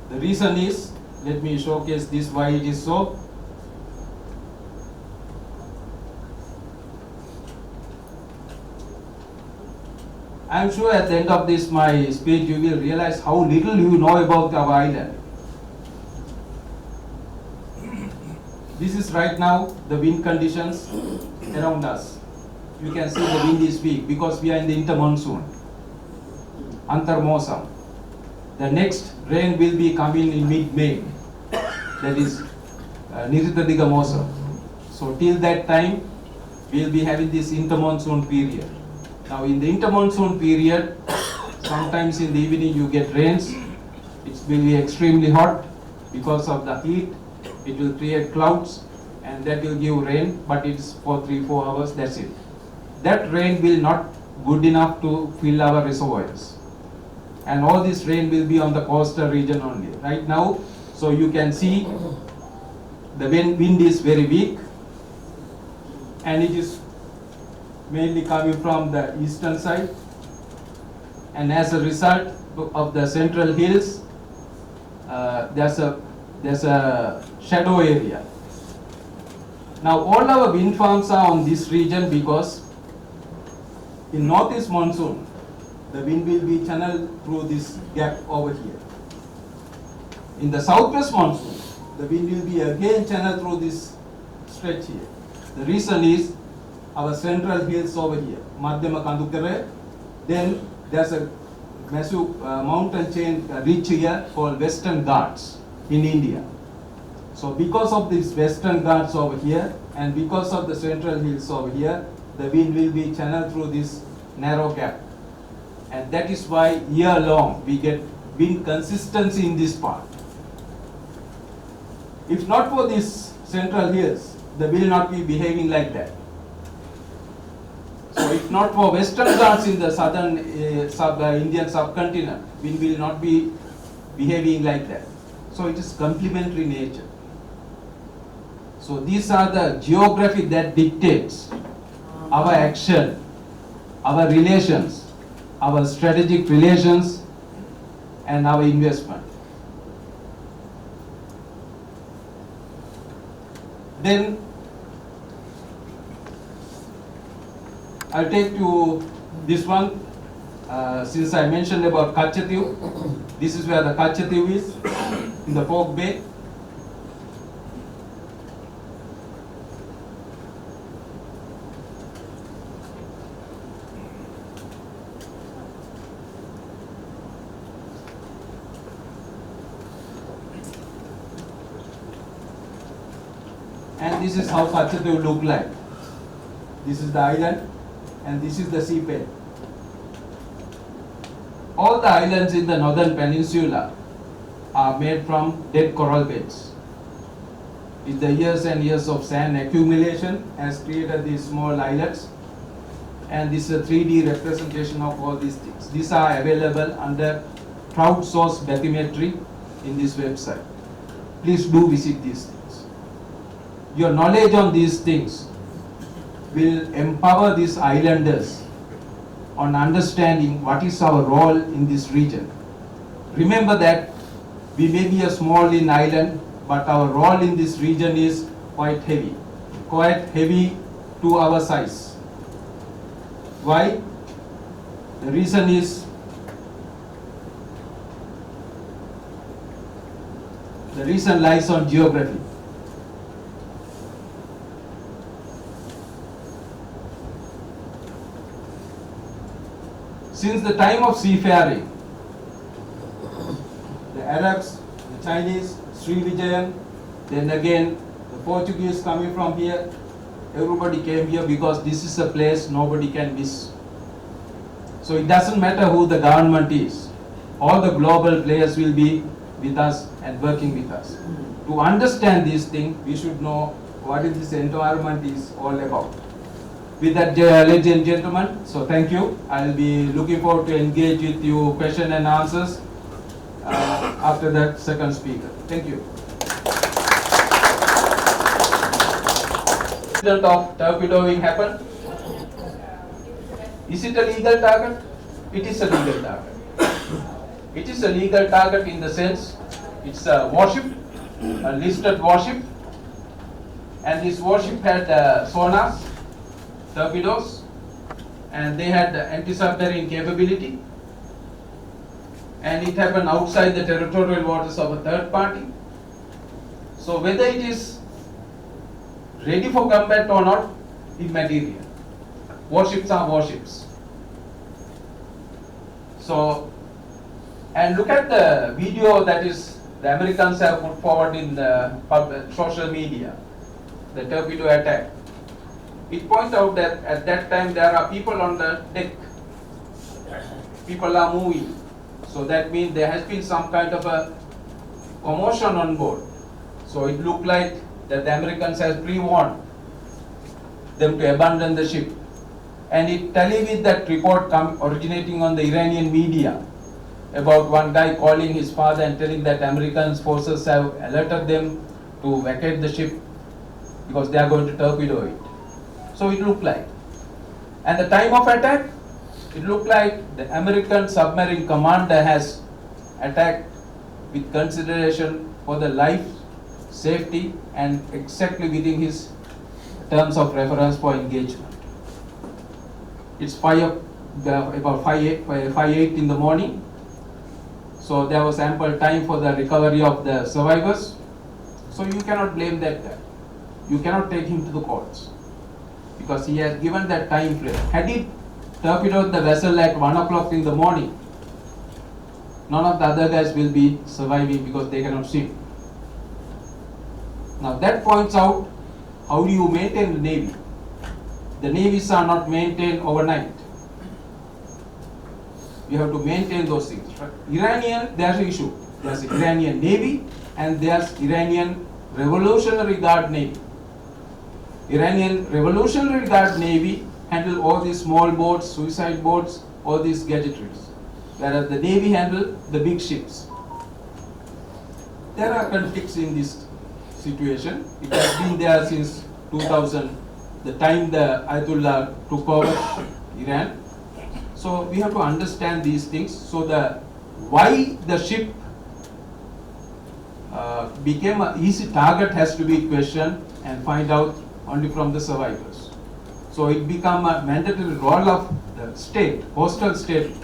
The reason is, let me showcase this why it is so. I am sure at the end of this my speech you will realize how little you know about our island. This is right now the wind conditions around us. You can see the wind is weak because we are in the intermonsoon, Antar Mosam. The next rain will be coming in mid-May, that is Niritadiga Mosam. So till that time we will be having this intermonsoon period. Now in the intermonsoon period, sometimes in the evening you get rains. It will be extremely hot because of the heat. It will create clouds and that will give rain, but it's for 3-4 hours, that's it. That rain will not good enough to fill our reservoirs. And all this rain will be on the coastal region only. Right now, so you can see the wind is very weak and it is mainly coming from the eastern side, and as a result of the central hills, there's a shadow area. Now all our wind farms are on this region because in northeast monsoon, the wind will be channeled through this gap over here. In the southwest monsoon, the wind will be again channeled through this stretch here. The reason is our central hills over here, Madhyama Kandukare. Then there's a massive mountain chain ridge here called Western Ghats in India. So because of these Western Ghats over here and because of the central hills over here, the wind will be channeled through this narrow gap. And that is why year long we get wind consistency in this part. If not for these central hills, the wind will not be behaving like that. So if not for Western Ghats in the southern Indian subcontinent, wind will not be behaving like that. So it is complementary nature. So these are the geography that dictates our action, our relations, our strategic relations, and our investment. Then I'll take to this one. Since I mentioned about Kachatiu, this is where the Kachatiu is in the Pork Bay. And this is how Kachatiu look like. This is the island and this is the seabed. All the islands in the northern peninsula are made from dead coral beds. With the years and years of sand accumulation has created these small islets, and this is a 3D representation of all these things. These are available under crowdsourced bathymetry in this website. Please do visit these things. Your knowledge on these things will empower these islanders on understanding what is our role in this region. Remember that we may be a small island, but our role in this region is quite heavy to our size. Why? The reason is the reason lies on geography. Since the time of seafaring, the Arabs, the Chinese, Sri Vijayan, then again the Portuguese coming from here, everybody came here because this is a place nobody can miss. So it doesn't matter who the government is, all the global players will be with us and working with us. To understand these things, we should know what is this environment is all about. With that, ladies and gentlemen, so thank you. I'll be looking forward to engage with you question and answers after that second speaker. Thank you. Incident of torpedoing happened. Is it a legal target? It is a legal target. It is a legal target in the sense it's a warship, a listed warship, and this warship had sonars, torpedoes, and they had anti-submarine capability, and it happened outside the territorial waters of a third party. So whether it is ready for combat or not, immaterial. Warships are warships. So, and look at the video that is the Americans have put forward in the social media, the torpedo attack. It points out that at that time there are people on the deck. People are moving. So that means there has been some kind of a commotion on board. So it looked like that the Americans has pre-warned them to abandon the ship. And it tallied with that report originating on the Iranian media about one guy calling his father and telling that American forces have alerted them to vacate the ship because they are going to torpedo it. So it looked like. And the time of attack, it looked like the American submarine commander has attacked with consideration for the life, safety, and exactly within his terms of reference for engagement. It's about 5:08 in the morning. So there was ample time for the recovery of the survivors. So you cannot blame that guy. You cannot take him to the courts because he has given that time frame. Had he torpedoed the vessel at 1 o'clock in the morning, none of the other guys will be surviving because they cannot swim. Now that points out how do you maintain the navy. The navies are not maintained overnight. You have to maintain those things. Right? Iranian, there's an issue. There's Iranian Navy and there's Iranian Revolutionary Guard Navy. Iranian Revolutionary Guard Navy handle all these small boats, suicide boats, all these gadgetries. Whereas the Navy handle the big ships. There are conflicts in this situation. It has been there since 2000, the time the Ayatollah took over Iran. So we have to understand these things. So why the ship became an easy target has to be questioned and find out only from the survivors. So it became a mandatory role of the state, coastal state,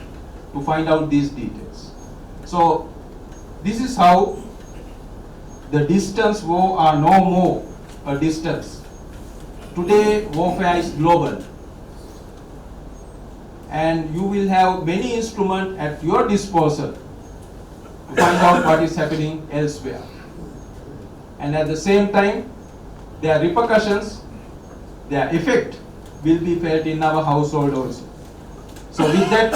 to find out these details. So this is how the distance war are no more a distance. Today warfare is global. And you will have many instruments at your disposal to find out what is happening elsewhere. And at the same time, their repercussions, their effect will be felt in our household also. So with that,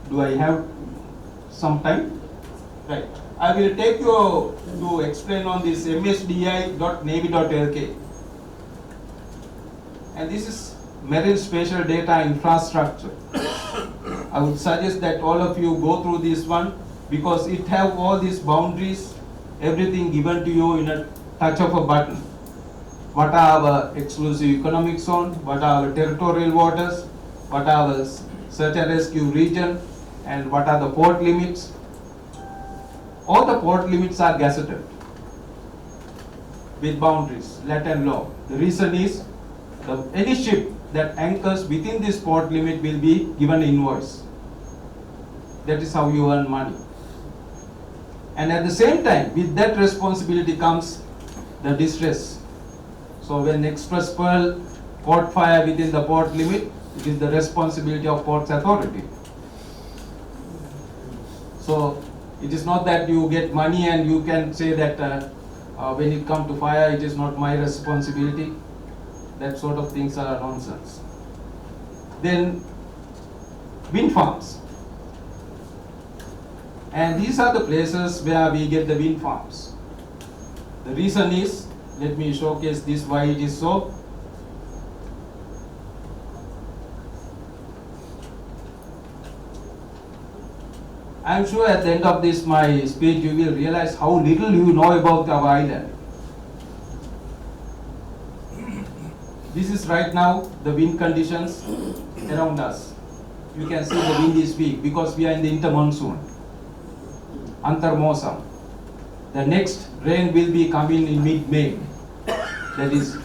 do I have some time? Right. I will take you to explain on this msdi.navy.lk. And this is marine spatial data infrastructure. I would suggest that all of you go through this one because it have all these boundaries, everything given to you in a touch of a button. What are our exclusive economic zone, what are our territorial waters, what are our search and rescue region, and what are the port limits. all the port limits are gazetted with boundaries, let and law. The reason is any ship that anchors within this port limit will be given invoice. That is how you earn money. And at the same time, with that responsibility comes the distress. So when Express Pearl caught fire within the port limit, it is the responsibility of Ports Authority. So it is not that you get money and you can say that when it comes to fire, it is not my responsibility. That sort of things are nonsense. Then wind farms. And these are the places where we get the wind farms. The reason is, let me showcase this why it is so. I am sure at the end of this my speech you will realize how little you know about our island. This is right now the wind conditions around us. You can see the wind is weak because we are in the inter-monsoon. Antar Mosam. The next rain will be coming in mid-May. That is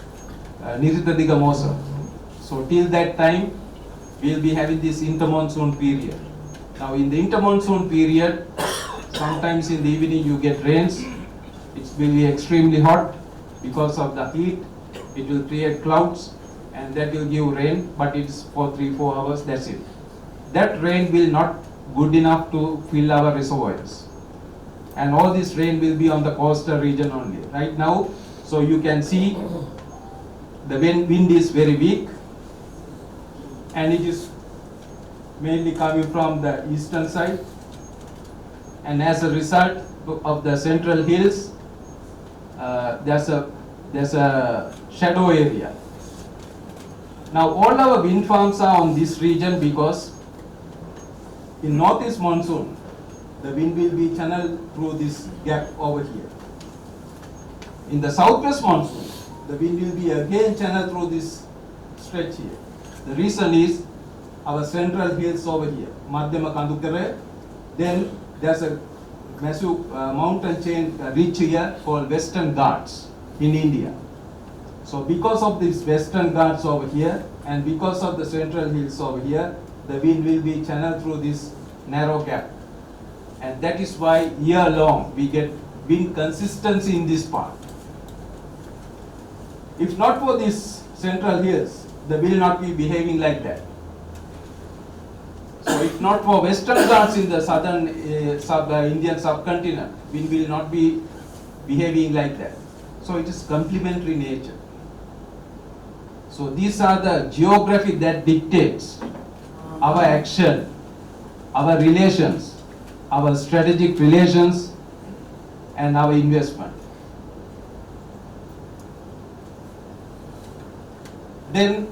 Niritadiga Mosam. So till that time we will be having this inter-monsoon period. Now in the inter-monsoon period, sometimes in the evening you get rains. It will be extremely hot because of the heat. It will create clouds and that will give rain, but it is for 3-4 hours, that's it. That rain will not good enough to fill our reservoirs. And all this rain will be on the coastal region only. Right now, so you can see the wind is very weak and it is mainly coming from the eastern side. And as a result of the central hills, there's a shadow area. Now all our wind farms are on this region because in northeast monsoon, the wind will be channeled through this gap over here. In the southwest monsoon, the wind will be again channeled through this stretch here. The reason is our central hills over here, Madhyama Kandukare. Then there's a massive mountain chain ridge here called Western Ghats in India. So because of these Western Ghats over here and because of the central hills over here, the wind will be channeled through this narrow gap. And that is why year long we get wind consistency in this part. If not for these central hills, the wind will not be behaving like that. So if not for Western Ghats in the southern Indian subcontinent, wind will not be behaving like that. So it is complementary nature. So these are the geography that dictates our action, our relations, our strategic relations and our investment. Then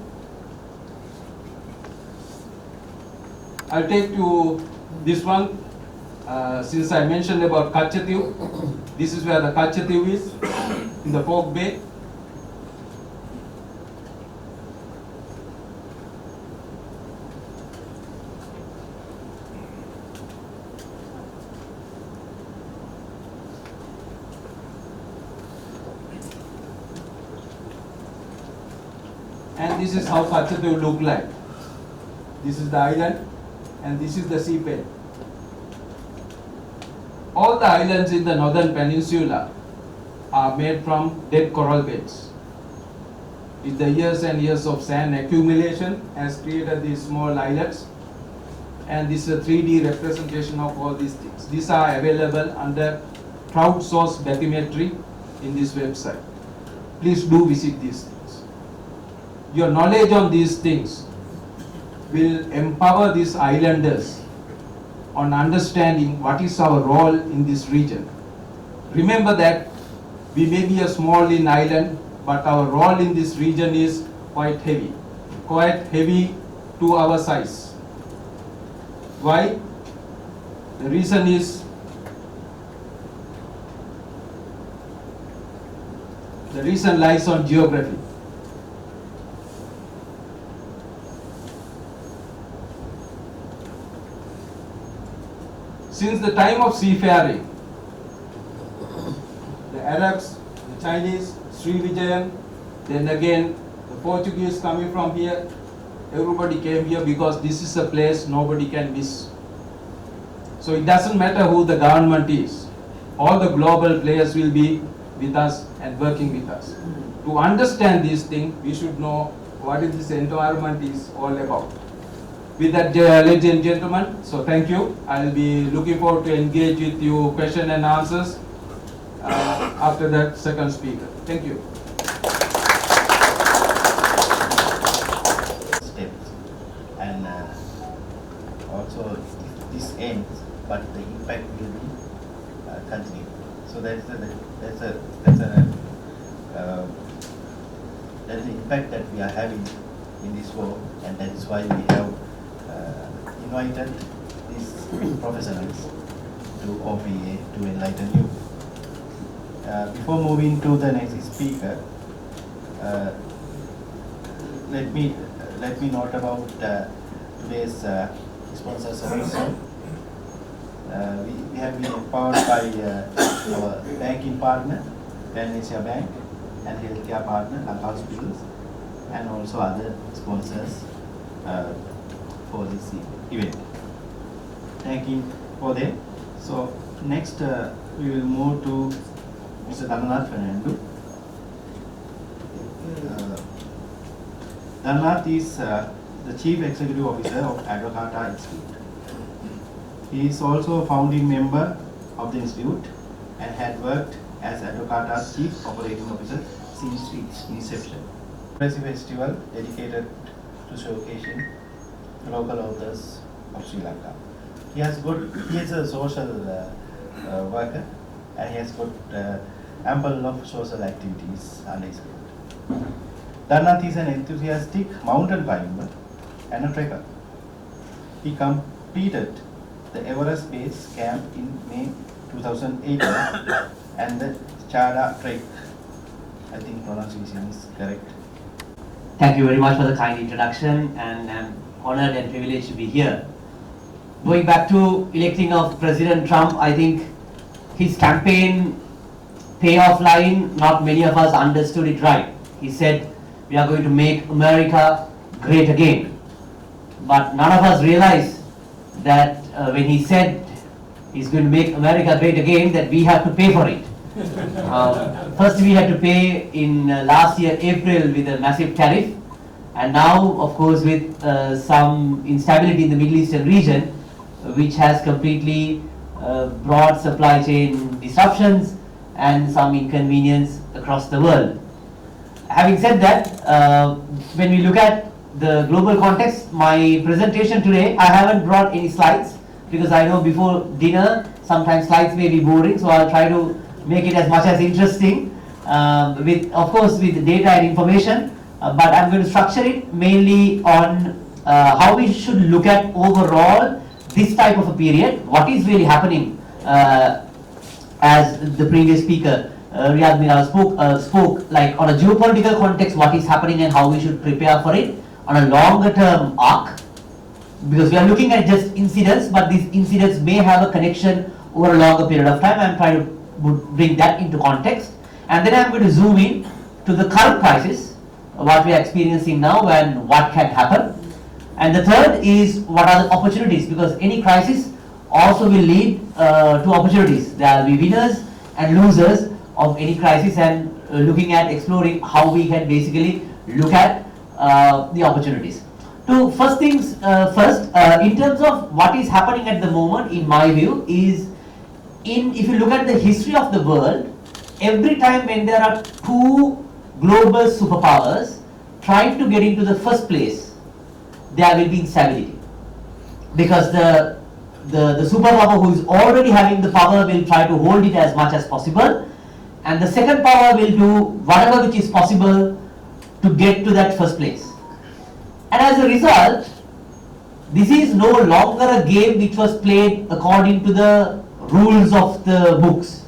I'll take to this one. Since I mentioned about Kachatiu, this is where the Kachatiu is in the Fork Bay. And this is how Kachatiu look like. This is the island and this is the seabed. All the islands in the northern peninsula are made from dead coral beds. With the years and years of sand accumulation has created these small islets, and this is a 3D representation of all these things. These are available under crowdsourced bathymetry in this website. Please do visit these things. Your knowledge on these things will empower these islanders on understanding what is our role in this region. Remember that we may be a small island, but our role in this region is quite heavy to our size. Why? The reason is the reason lies on geography. Since the time of seafaring, the Arabs, the Chinese, Sri Vijayan, then again the Portuguese coming from here. Everybody came here because this is a place nobody can miss. So it doesn't matter who the government is. All the global players will be with us and working with us. To understand this thing, we should know what is this environment is all about. With that, ladies and gentlemen, so thank you. I will be looking forward to engage with you question and answers after that second speaker. Thank you. Steps. And also if this ends, but the impact will be continued. So that's the impact that we are having in this war, and that is why we have invited these professionals to OPA to enlighten you. Before moving to the next speaker, let me note about today's sponsors also. We have been empowered by our banking partner, Pan Asia Bank, and healthcare partner, Lanka Hospitals, and also other sponsors for this event. Thank you for them. So next we will move to Mr. Dhananath Fernando. Dhananath is the Chief Executive Officer of Advocata Institute. He is also a founding member of the Institute and had worked as Advocata's Chief Operating Officer since its inception. Impressive festival dedicated to showcasing local authors of Sri Lanka. He is a social worker, and he has got ample of social activities under his belt. Dhananath is an enthusiastic mountain climber and a trekker. He completed the Everest Base Camp in May 2008 and the Chada Trek. I think pronunciation is correct. Thank you very much for the kind introduction, and I'm honored and privileged to be here. Going back to electing of President Trump, I think his campaign payoff line, not many of us understood it right. He said, we are going to make America great again. But none of us realized that when he said he's going to make America great again, that we have to pay for it. First we had to pay in last year April with a massive tariff, and now of course with some instability in the Middle Eastern region, which has completely brought supply chain disruptions and some inconvenience across the world. Having said that, when we look at the global context, my presentation today, I haven't brought any slides because I know before dinner sometimes slides may be boring, so I'll try to make it as much as interesting with, of course, with data and information, but I'm going to structure it mainly on how we should look at overall this type of a period, what is really happening, as the previous speaker Admiral spoke like on a geopolitical context, what is happening and how we should prepare for it on a longer term arc, because we are looking at just incidents, but these incidents may have a connection over a longer period of time. I'm trying to bring that into context, and then I'm going to zoom in to the current crisis, what we are experiencing now and what can happen. And the third is what are the opportunities, because any crisis also will lead to opportunities. There will be winners and losers of any crisis, and looking at exploring how we can basically look at the opportunities. So first things first, in terms of what is happening at the moment, in my view, is if you look at the history of the world, every time when there are two global superpowers trying to get into the first place, there will be instability, because the superpower who is already having the power will try to hold it as much as possible, and the second power will do whatever which is possible to get to that first place. And as a result, this is no longer a game which was played according to the rules of the books.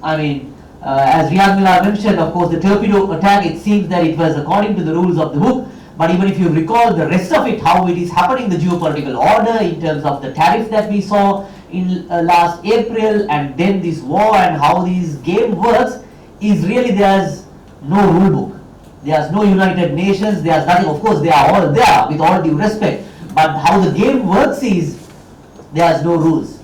I mean, as Admiral mentioned, of course, the torpedo attack, it seems that it was according to the rules of the book. But even if you recall the rest of it, how it is happening, the geopolitical order, in terms of the tariff that we saw, in last April and then this war and how this game works is really there's no rule book. There's no United Nations, there's nothing. Of course, they are all there with all due respect. But how the game works is there's no rules.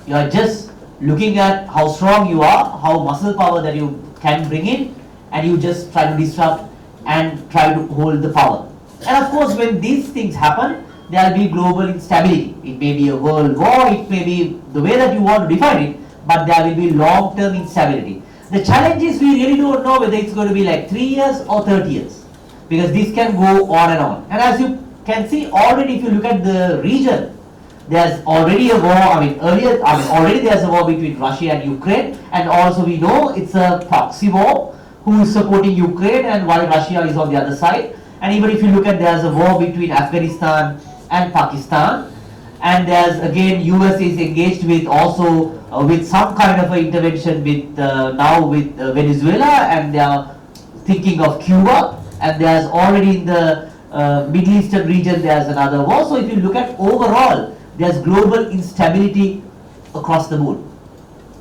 You are just looking at how strong you are, how muscle power that you can bring in, and you just try to disrupt and try to hold the power. And of course, when these things happen, there will be global instability. It may be a world war, it may be the way that you want to define it, but there will be long-term instability. The challenge is we really don't know whether it's going to be like 3 years or 30 years, because this can go on and on. And as you can see already, if you look at the region, there's already a war. Already there's a war between Russia and Ukraine, and also we know it's a proxy war. Who is supporting Ukraine and while Russia is on the other side. And even if you look at, there's a war between Afghanistan and Pakistan, and there's again US is engaged with also with some kind of a intervention with now with Venezuela, and they are thinking of Cuba, and there's already in the Middle Eastern region there's another war. So if you look at overall, there's global instability across the board.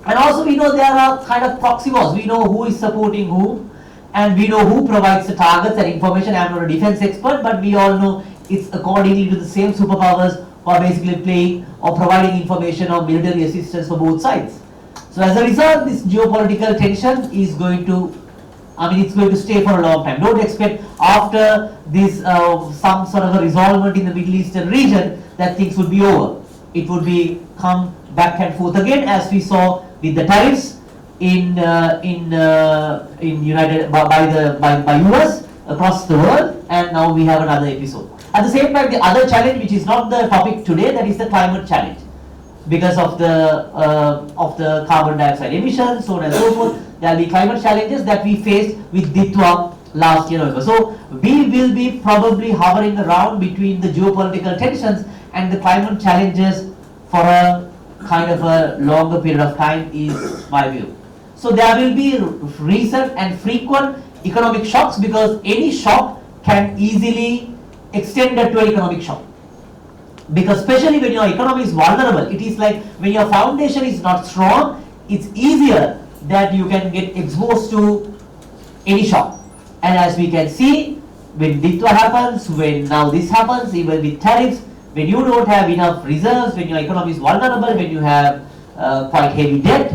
And also we know there are kind of proxy wars. We know who is supporting whom, and we know who provides the targets and information. I'm not a defense expert, but we all know it's accordingly to the same superpowers who are basically playing or providing information or military assistance for both sides. So as a result, this geopolitical tension is going to, it's going to stay for a long time. Don't expect after this some sort of a resolvement in the Middle Eastern region that things would be over. It would be come back and forth again, as we saw with the tariffs in United by US across the world, and now we have another episode. At the same time, the other challenge, which is not the topic today, that is the climate challenge, because of the carbon dioxide emissions, so on and so forth. There will be climate challenges that we faced with Ditwa last year. So we will be probably hovering around between the geopolitical tensions and the climate challenges for a kind of a longer period of time, is my view. So there will be recent and frequent economic shocks, because any shock can easily extend to an economic shock. Because especially when your economy is vulnerable, it is like when your foundation is not strong, it's easier that you can get exposed to any shock. And as we can see, when Ditwa happens, when now this happens, even with tariffs, when you don't have enough reserves, when your economy is vulnerable, when you have quite heavy debt,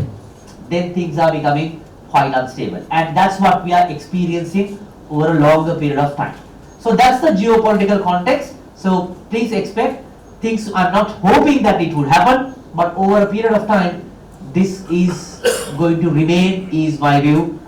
then things are becoming quite unstable. And that's what we are experiencing over a longer period of time. So that's the geopolitical context. So please expect things. I'm not hoping that it would happen, but over a period of time, this is going to remain, is my view,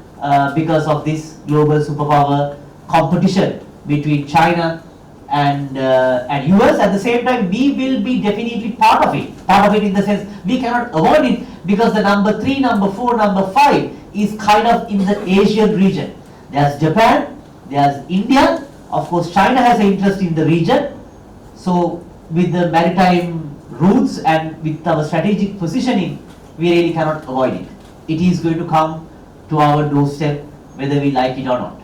because of this global superpower competition between China and US. At the same time, we will be definitely part of it in the sense we cannot avoid it, because the number 3, number 4, number 5 is kind of in the Asian region. There's Japan, there's India, of course China has an interest in the region. So with the maritime routes and with our strategic positioning, we really cannot avoid it. It is going to come to our doorstep whether we like it or not.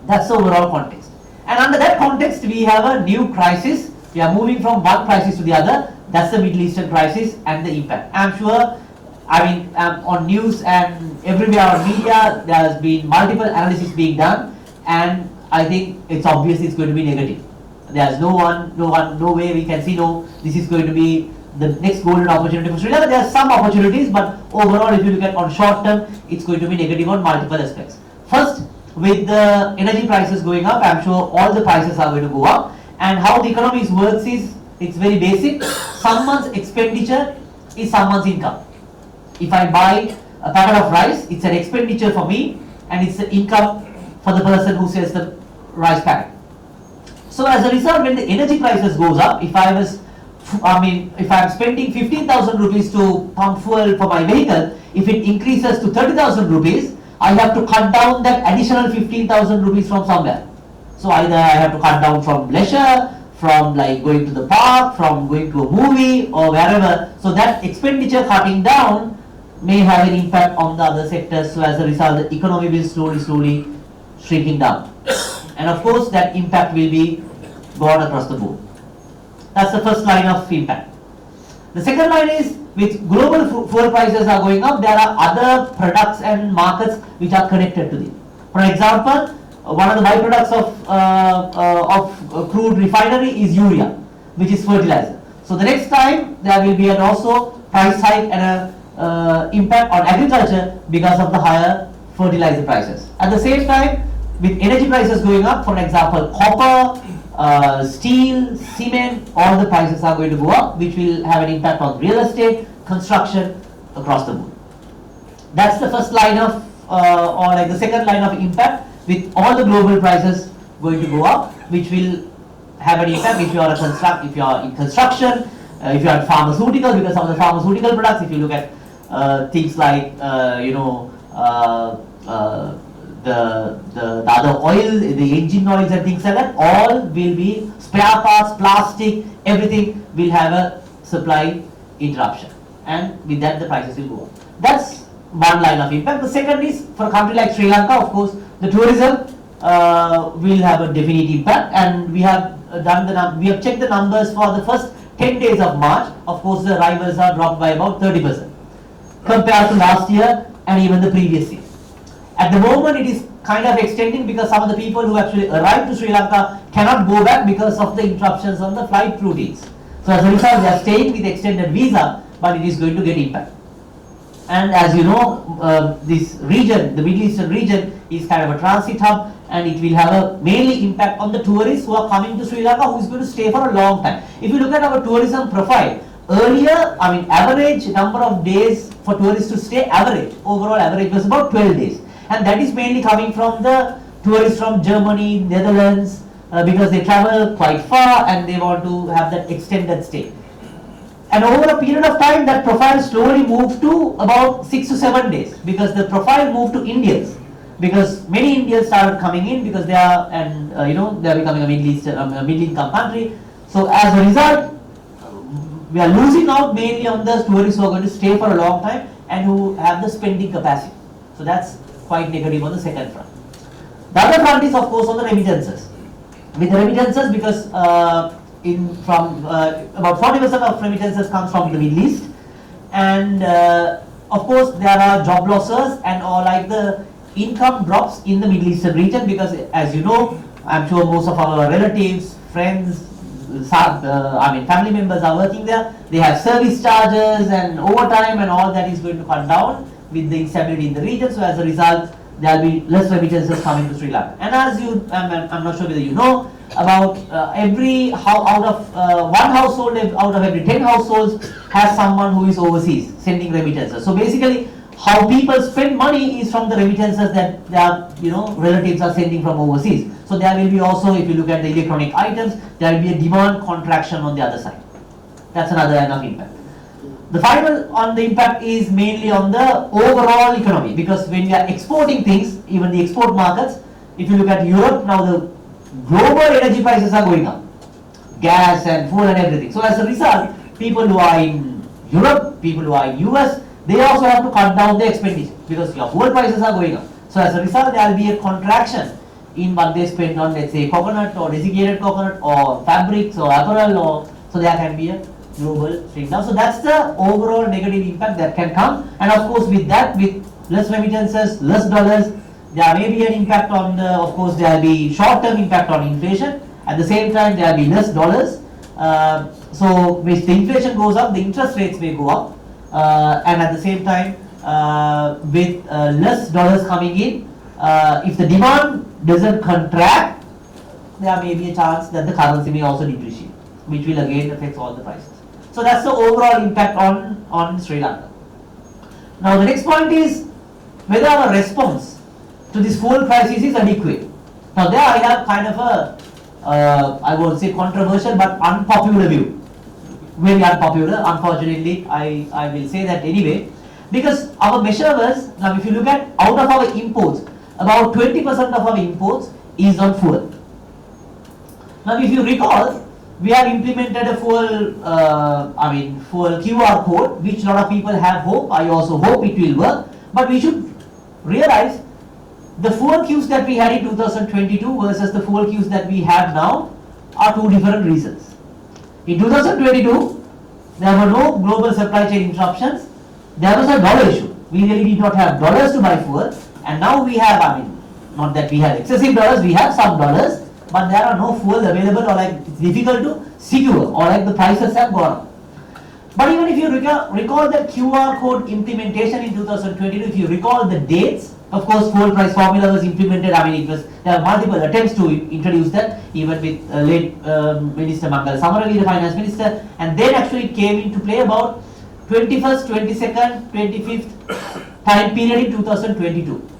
That's the overall context. And under that context, we have a new crisis. We are moving from one crisis to the other. That's the Middle Eastern crisis and the impact. I'm sure, on news and everywhere on media, there has been multiple analysis being done, and I think it's obvious it's going to be negative. There's no way we can see, no, this is going to be the next golden opportunity for Sri Lanka. There are some opportunities, but overall, if you look at on short term, it's going to be negative on multiple aspects. First, with the energy prices going up, I'm sure all the prices are going to go up. And how the economy works is, it's very basic. Someone's expenditure is someone's income. If I buy a packet of rice, it's an expenditure for me, and it's an income for the person who sells the rice packet. So as a result, when the energy prices goes up, if I'm spending 15,000 rupees to pump fuel for my vehicle, if it increases to 30,000 rupees, I have to cut down that additional 15,000 rupees from somewhere. So either I have to cut down from leisure, from like going to the park, from going to a movie or wherever. So that expenditure cutting down may have an impact on the other sectors. So as a result, the economy will slowly shrinking down. And of course, that impact will be gone across the board. That's the first line of impact. The second line is with global fuel prices are going up, there are other products and markets which are connected to it. For example, one of the byproducts of crude refinery is urea, which is fertilizer. So the next time there will be an also price hike and a impact on agriculture because of the higher fertilizer prices. At the same time, with energy prices going up, for example, copper, steel, cement, all the prices are going to go up, which will have an impact on real estate, construction across the board. That's the first line of, or like the second line of impact, with all the global prices going to go up, which will have an impact if you are in construction, if you are in pharmaceutical, because of the pharmaceutical products. If you look at things like the other oil, the engine oils and things like that, all will be spare parts, plastic, everything will have a supply interruption, and with that the prices will go up. That's one line of impact. The second is for a country like Sri Lanka, of course, the tourism will have a definite impact, and we have we have checked the numbers for the first 10 days of March. Of course, the arrivals are dropped by about 30% compared to last year and even the previous year. At the moment, it is kind of extending because some of the people who actually arrived to Sri Lanka cannot go back because of the interruptions on the flight routines. So as a result, they are staying with extended visa, but it is going to get impact. And as you know, this region, the Middle Eastern region, is kind of a transit hub, and it will have a mainly impact on the tourists who are coming to Sri Lanka, who is going to stay for a long time. If you look at our tourism profile, earlier, average number of days for tourists to stay, overall average was about 12 days. And that is mainly coming from the tourists from Germany, Netherlands, because they travel quite far and they want to have that extended stay. And over a period of time, that profile slowly moved to about 6 to 7 days, because the profile moved to Indians, because many Indians started coming in because they are, and they are becoming a middle income country. So as a result, we are losing out mainly on the tourists who are going to stay for a long time and who have the spending capacity. So that's quite negative on the second front. The other front is, of course, on the remittances. With the remittances, because about 40% of remittances comes from the Middle East, and of course there are job losses and or like the income drops in the Middle Eastern region, because as you know, I'm sure most of our relatives, friends, family members are working there. They have service charges and overtime and all that is going to cut down with the instability in the region. So as a result, there will be less remittances coming to Sri Lanka. And as you, I'm not sure whether you know, about one household out of every 10 households has someone who is overseas sending remittances. So basically, how people spend money is from the remittances that their relatives are sending from overseas. So there will be also, if you look at the electronic items, there will be a demand contraction on the other side. That's another line of impact. The final on the impact is mainly on the overall economy, because when we are exporting things, even the export markets, if you look at Europe now, the global energy prices are going up, gas and fuel and everything. So as a result, people who are in Europe, people who are in US, they also have to cut down their expenditure because your fuel prices are going up. So as a result, there will be a contraction in what they spend on, let's say, coconut or desiccated coconut or fabrics or apparel, or so there can be a global shrink down. So that's the overall negative impact that can come. And of course, with that, with less remittances, less dollars, there may be an impact on the, of course, there will be short-term impact on inflation. At the same time, there will be less dollars. So if the inflation goes up, the interest rates may go up. And at the same time, with less dollars coming in, if the demand doesn't contract, there may be a chance that the currency may also depreciate, which will again affect all the prices. So that's the overall impact on Sri Lanka. Now the next point is whether our response to this fuel crisis is adequate. Now there I have kind of a, I won't say controversial, but unpopular view. Very unpopular, unfortunately, I will say that anyway, because our measures, now if you look at out of our imports, about 20% of our imports is on fuel. Now if you recall, we have implemented a fuel QR code, which a lot of people have hope. I also hope it will work, but we should realize the fuel queues that we had in 2022 versus the fuel queues that we have now are two different reasons. In 2022, there were no global supply chain interruptions, there was a dollar issue. We really did not have dollars to buy fuel, and now we have, I mean, not that we have excessive dollars, we have some dollars, but there are no fuel available, or like it's difficult to secure, or like the prices have gone up. But even if you recall the QR code implementation in 2022, if you recall the dates, of course, fuel price formula was implemented. I mean, there were multiple attempts to introduce that, even with late Minister Mangal Samarali, the finance minister, and then actually it came into play about 21st, 22nd, 25th time period in 2022.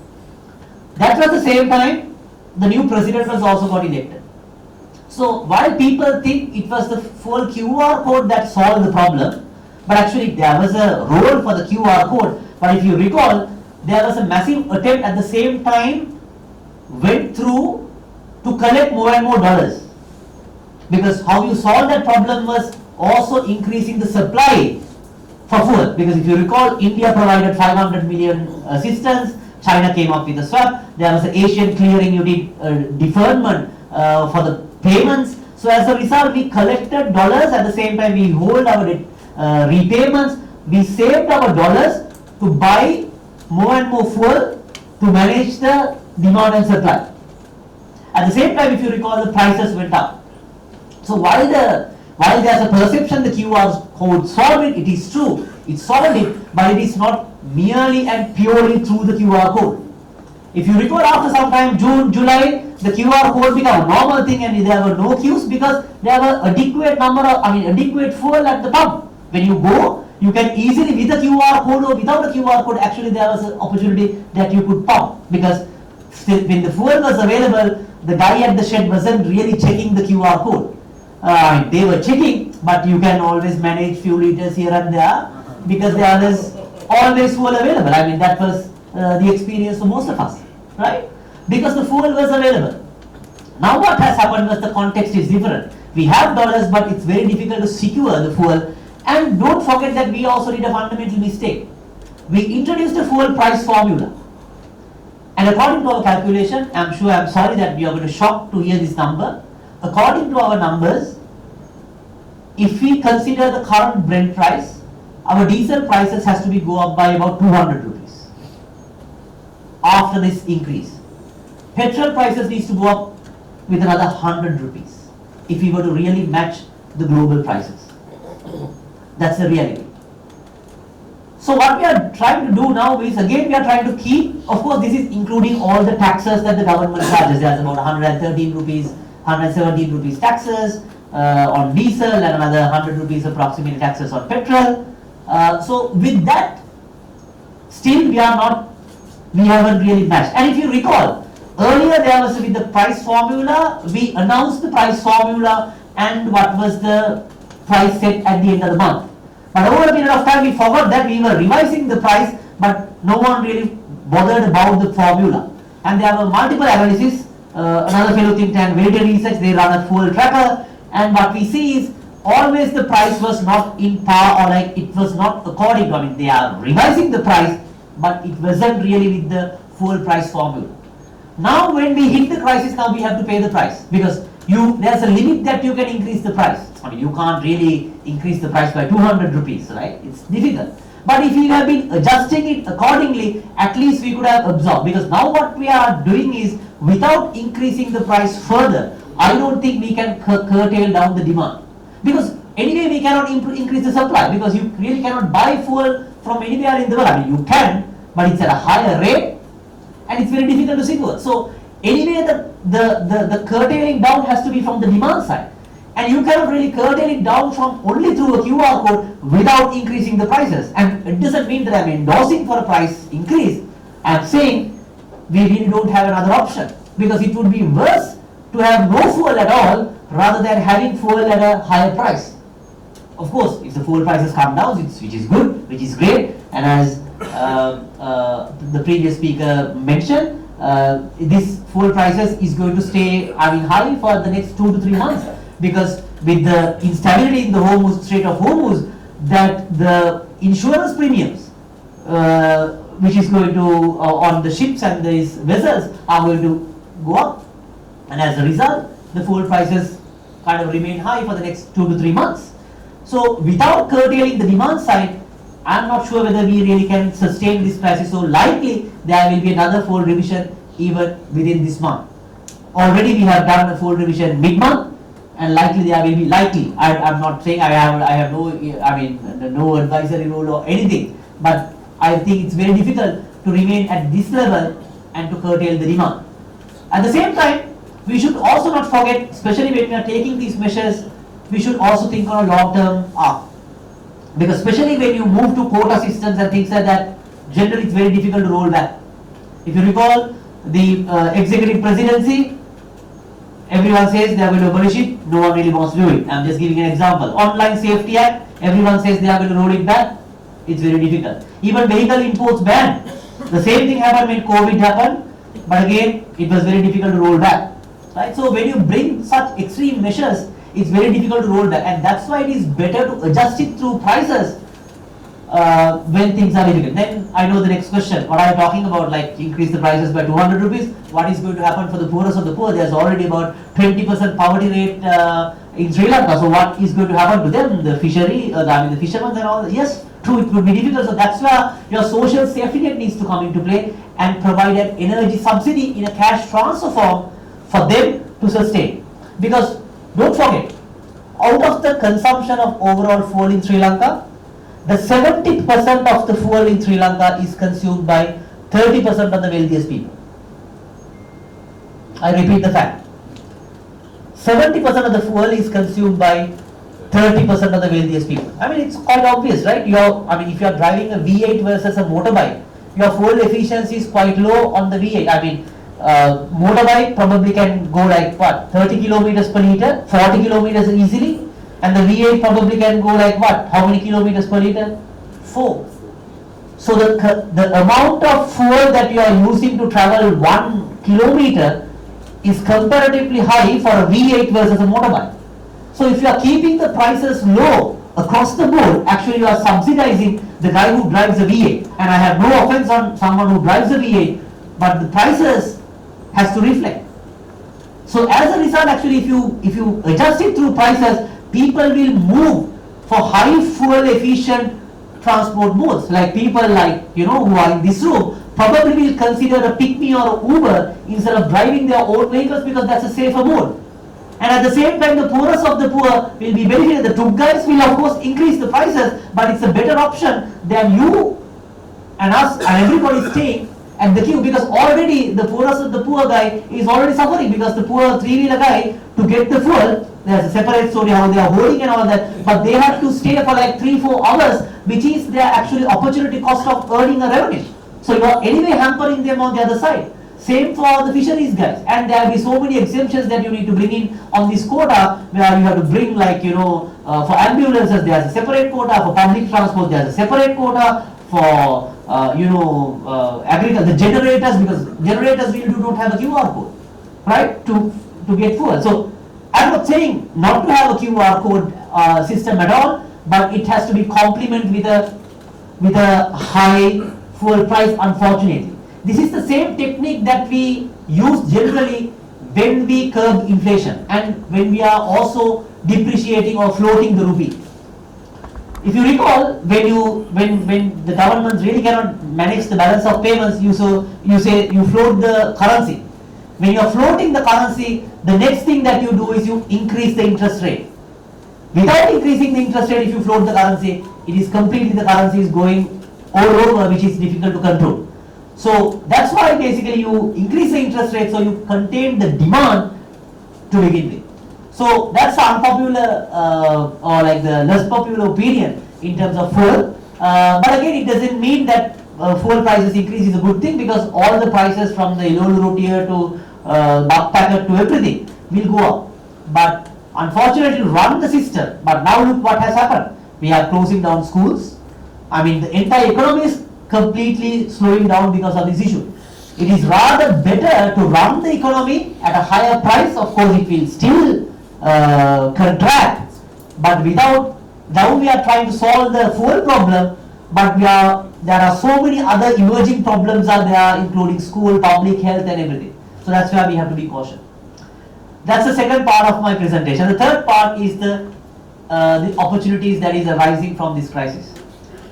That was the same time the new president was also got elected. So while people think it was the full QR code that solved the problem, but actually there was a role for the QR code. But if you recall, there was a massive attempt at the same time went through to collect more and more dollars. Because how you solve that problem was also increasing the supply for fuel. Because if you recall, India provided 500 million assistance, China came up with a swap, there was an Asian clearing unit deferment for the payments. So as a result, we collected dollars, at the same time we hold our repayments, we saved our dollars to buy more and more fuel to manage the demand and supply. At the same time, if you recall, the prices went up. So while there's a perception the QR code solved it, it is true, it solved it, but it is not merely and purely through the QR code. If you recall, after some time, June, July, the QR code became a normal thing and there were no queues because there were adequate fuel at the pump. When you go, you can easily, with the QR code or without the QR code, actually there was an opportunity that you could pump, because still when the fuel was available, the guy at the shed wasn't really checking the QR code. They were checking, but you can always manage few liters here and there because there was always fuel available. I mean, that was the experience for most of us, right? Because the fuel was available. Now what has happened was the context is different. We have dollars, but it's very difficult to secure the fuel. And don't forget that we also did a fundamental mistake. We introduced a fuel price formula. And according to our calculation, I'm sorry that we are going to shock to hear this number. According to our numbers, if we consider the current Brent price, our diesel prices has to be go up by about 200 rupees after this increase. Petrol prices needs to go up with another 100 rupees if we were to really match the global prices. That's the reality. So what we are trying to do now is, again, we are trying to keep, of course this is including all the taxes that the government charges. There's about 113 rupees, 117 rupees taxes on diesel and another 100 rupees approximately taxes on petrol. So with that, still we haven't really matched. And if you recall, earlier there was with the price formula, we announced the price formula and what was the price set at the end of the month. But over a period of time we forgot that we were revising the price, but no one really bothered about the formula. And there were multiple analyses. Another fellow think tank, Retd Research, they run a fuel tracker, and what we see is always the price was not in par, or like it was not according to, I mean, they are revising the price, but it wasn't really with the fuel price formula. Now when we hit the crisis, now we have to pay the price, because there's a limit that you can increase the price. I mean, you can't really increase the price by 200 rupees, right? It's difficult. But if you have been adjusting it accordingly, at least we could have absorbed. Because now what we are doing is, without increasing the price further, I don't think we can curtail down the demand. Because anyway we cannot increase the supply, because you really cannot buy fuel from anywhere in the world. I mean, you can, but it's at a higher rate and it's very difficult to secure. So anyway the curtailing down has to be from the demand side. And you cannot really curtail it down from only through a QR code without increasing the prices. And it doesn't mean that I'm endorsing for a price increase. I'm saying we really don't have another option, because it would be worse to have no fuel at all rather than having fuel at a higher price. Of course, if the fuel prices come down, which is good, which is great, and as the previous speaker mentioned, this fuel prices is going to stay high for the next 2 to 3 months. Because with the instability in the Strait of Hormuz, that the insurance premiums, which is going to on the ships and these vessels, are going to go up, and as a result, the fuel prices kind of remain high for the next 2 to 3 months. So without curtailing the demand side, I'm not sure whether we really can sustain this prices. So likely there will be another fold revision even within this month. Already we have done a fold revision mid-month, and likely there will be I'm not saying I have no advisory role or anything, but I think it's very difficult to remain at this level and to curtail the demand. At the same time, we should also not forget, especially when we are taking these measures, we should also think on a long-term arc. Because especially when you move to quota systems and things like that, generally it's very difficult to roll back. If you recall, the executive presidency, everyone says they are going to abolish it, no one really wants to do it. I'm just giving an example. Online Safety Act, everyone says they are going to roll it back, it's very difficult. Even vehicle imports ban, the same thing happened when COVID happened, but again, it was very difficult to roll back. Right? So when you bring such extreme measures, it's very difficult to roll back, and that's why it is better to adjust it through prices when things are difficult. Then I know the next question, what are you talking about, like increase the prices by 200 rupees? What is going to happen for the poorest of the poor? There's already about 20% poverty rate in Sri Lanka, so what is going to happen to them? The fishery, the fishermen and all, yes, true, it would be difficult. So that's where your social safety net needs to come into play and provide an energy subsidy in a cash transfer form for them to sustain. Because don't forget, out of the consumption of overall fuel in Sri Lanka, the 70% of the fuel in Sri Lanka is consumed by 30% of the wealthiest people. I repeat the fact. 70% of the fuel is consumed by 30% of the wealthiest people. I mean, it's quite obvious, right? If you are driving a V8 versus a motorbike, your fuel efficiency is quite low on the V8. Motorbike probably can go like what, 30 kilometers per liter, 40 kilometers easily, and the V8 probably can go like what, how many kilometers per liter? 4. So the amount of fuel that you are using to travel 1 kilometer is comparatively high for a V8 versus a motorbike. So if you are keeping the prices low across the board, actually you are subsidizing the guy who drives a V8. And I have no offense on someone who drives a V8, but the prices has to reflect. So as a result, actually, if you adjust it through prices, people will move for high fuel efficient transport modes. Like people who are in this room probably will consider a pick-me or a Uber instead of driving their own vehicles because that's a safer mode. And at the same time, the poorest of the poor will be benefited. The tuk guys will of course increase the prices, but it's a better option than you and us and everybody staying at the queue, because already the poorest of the poor guy is already suffering, because the poor three-wheeler guy, to get the fuel, there's a separate story how they are holding and all that, but they have to stay for like 3-4 hours, which is their actually opportunity cost of earning a revenue. So you are anyway hampering them on the other side. Same for the fisheries guys, and there will be so many exemptions that you need to bring in on this quota, where you have to bring for ambulances there's a separate quota, for public transport there's a separate quota, for agriculture, the generators, because generators really don't have a QR code, right, to get fuel. So I'm not saying not to have a QR code system at all, but it has to be complemented with a high fuel price, unfortunately. This is the same technique that we use generally when we curb inflation and when we are also depreciating or floating the rupee. If you recall, when the government really cannot manage the balance of payments, you say you float the currency. When you are floating the currency, the next thing that you do is you increase the interest rate. Without increasing the interest rate, if you float the currency, it is completely, the currency is going all over, which is difficult to control. So that's why basically you increase the interest rate, so you contain the demand to begin with. So that's the unpopular or like the less popular opinion in terms of fuel. But again, it doesn't mean that fuel prices increase is a good thing, because all the prices from the Ilolu tier to backpacker to everything will go up. But unfortunately, run the system. But now look what has happened. We are closing down schools. I mean, the entire economy is completely slowing down because of this issue. It is rather better to run the economy at a higher price. Of course, it will still contract, but without, now we are trying to solve the fuel problem, but there are so many other emerging problems are there, including school, public health and everything. So that's where we have to be cautious. That's the second part of my presentation. The third part is the the opportunities that is arising from this crisis.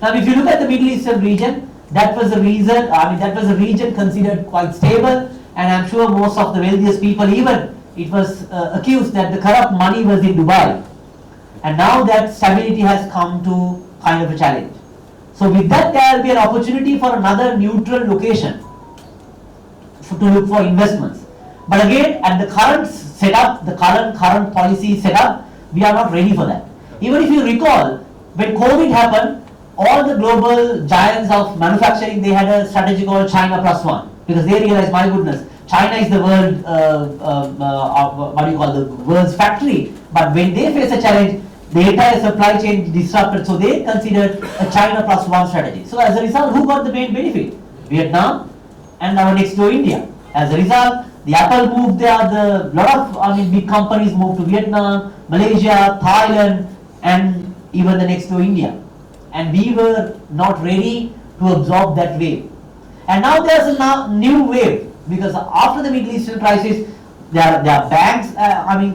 Now, if you look at the Middle Eastern region, that was a reason. That was a region considered quite stable, and I'm sure most of the wealthiest people, even it was accused that the corrupt money was in Dubai, and now that stability has come to kind of a challenge. So with that, there will be an opportunity for another neutral location to look for investments. But again, at the current setup, the current policy setup, we are not ready for that. Even if you recall, when COVID happened, all the global giants of manufacturing, they had a strategy called China Plus One, because they realized, my goodness, China is the world, the world's factory. But when they face a challenge, the entire supply chain disrupted, so they considered a China Plus One strategy. So as a result, who got the main benefit? Vietnam and our next door India. As a result, the Apple moved there, the lot of big companies moved to Vietnam, Malaysia, Thailand, and even the next door India. And we were not ready to absorb that wave. And now there's a new wave, because after the Middle Eastern crisis, there are banks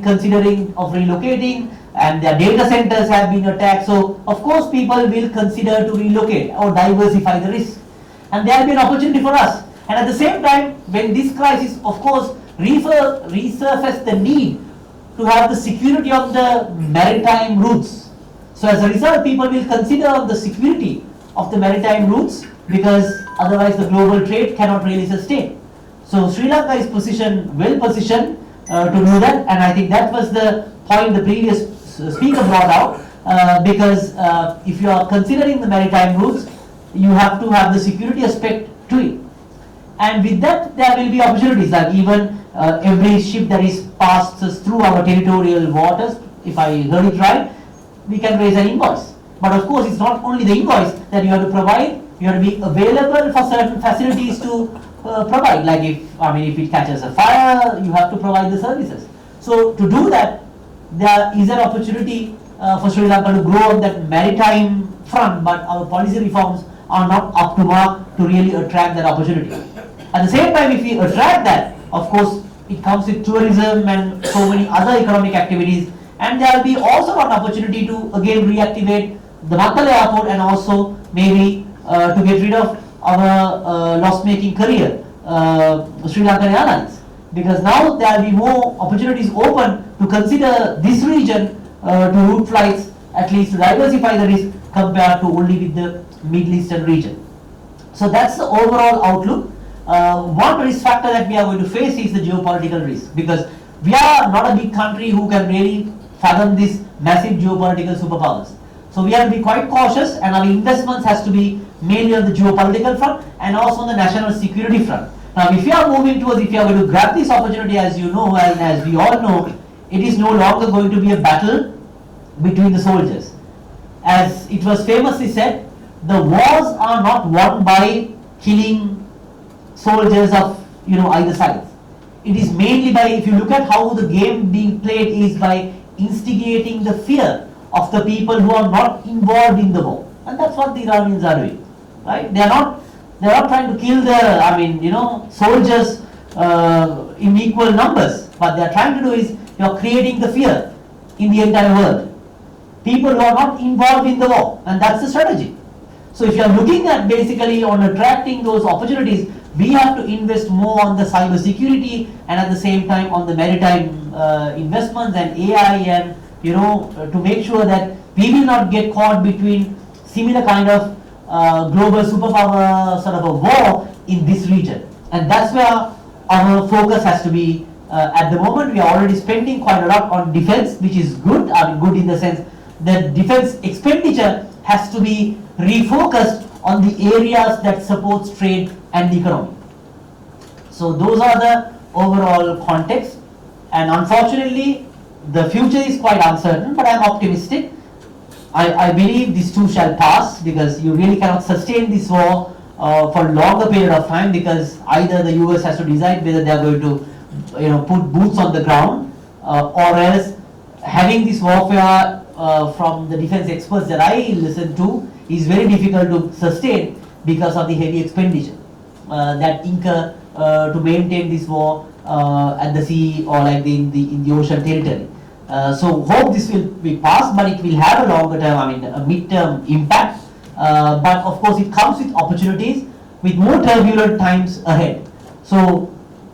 considering of relocating, and their data centers have been attacked. So of course people will consider to relocate or diversify the risk, and there will be an opportunity for us. And at the same time, when this crisis of course resurfaced the need to have the security of the maritime routes. So as a result, people will consider the security of the maritime routes, because otherwise the global trade cannot really sustain. So Sri Lanka is well positioned to do that, and I think that was the point the previous speaker brought out, because if you are considering the maritime routes, you have to have the security aspect to it. And with that, there will be opportunities, like even every ship that is passes through our territorial waters, if I heard it right, we can raise an invoice. But of course, it's not only the invoice that you have to provide, you have to be available for certain facilities to provide. Like if it catches a fire, you have to provide the services. So to do that, there is an opportunity for Sri Lanka to grow on that maritime front, but our policy reforms are not up to mark to really attract that opportunity. At the same time, if we attract that, of course, it comes with tourism and so many other economic activities, and there will be also an opportunity to again reactivate the Matale airport, and also maybe to get rid of our loss-making career, Sri Lankan Airlines, because now there will be more opportunities open to consider this region to route flights, at least to diversify the risk compared to only with the Middle Eastern region. So that's the overall outlook. One risk factor that we are going to face is the geopolitical risk, because we are not a big country who can really fathom these massive geopolitical superpowers. So we have to be quite cautious, and our investments has to be mainly on the geopolitical front and also on the national security front. Now, if you are moving towards, if you are going to grab this opportunity, as you know, and as we all know, it is no longer going to be a battle between the soldiers. As it was famously said, the wars are not won by killing soldiers of either side. It is mainly by, if you look at how the game being played, is by instigating the fear of the people who are not involved in the war, and that's what the Iranians are doing, right? They are not trying to kill the soldiers in equal numbers. What they are trying to do is you are creating the fear in the entire world, people who are not involved in the war, and that's the strategy. So if you are looking at basically on attracting those opportunities, we have to invest more on the cyber security, and at the same time on the maritime investments and AI, and to make sure that we will not get caught between similar kind of global superpower sort of a war in this region. And that's where our focus has to be. At the moment, we are already spending quite a lot on defense, which is good. Good in the sense that defense expenditure has to be refocused on the areas that supports trade and the economy. So those are the overall context, and unfortunately the future is quite uncertain, but I am optimistic. I believe this too shall pass, because you really cannot sustain this war for a longer period of time, because either the US has to decide whether they are going to put boots on the ground, or else having this warfare from the defense experts that I listen to is very difficult to sustain because of the heavy expenditure that incur to maintain this war at the sea or like in the ocean territory. So hope this will be passed, but it will have a longer term, I mean a mid-term impact. But of course it comes with opportunities, with more turbulent times ahead. So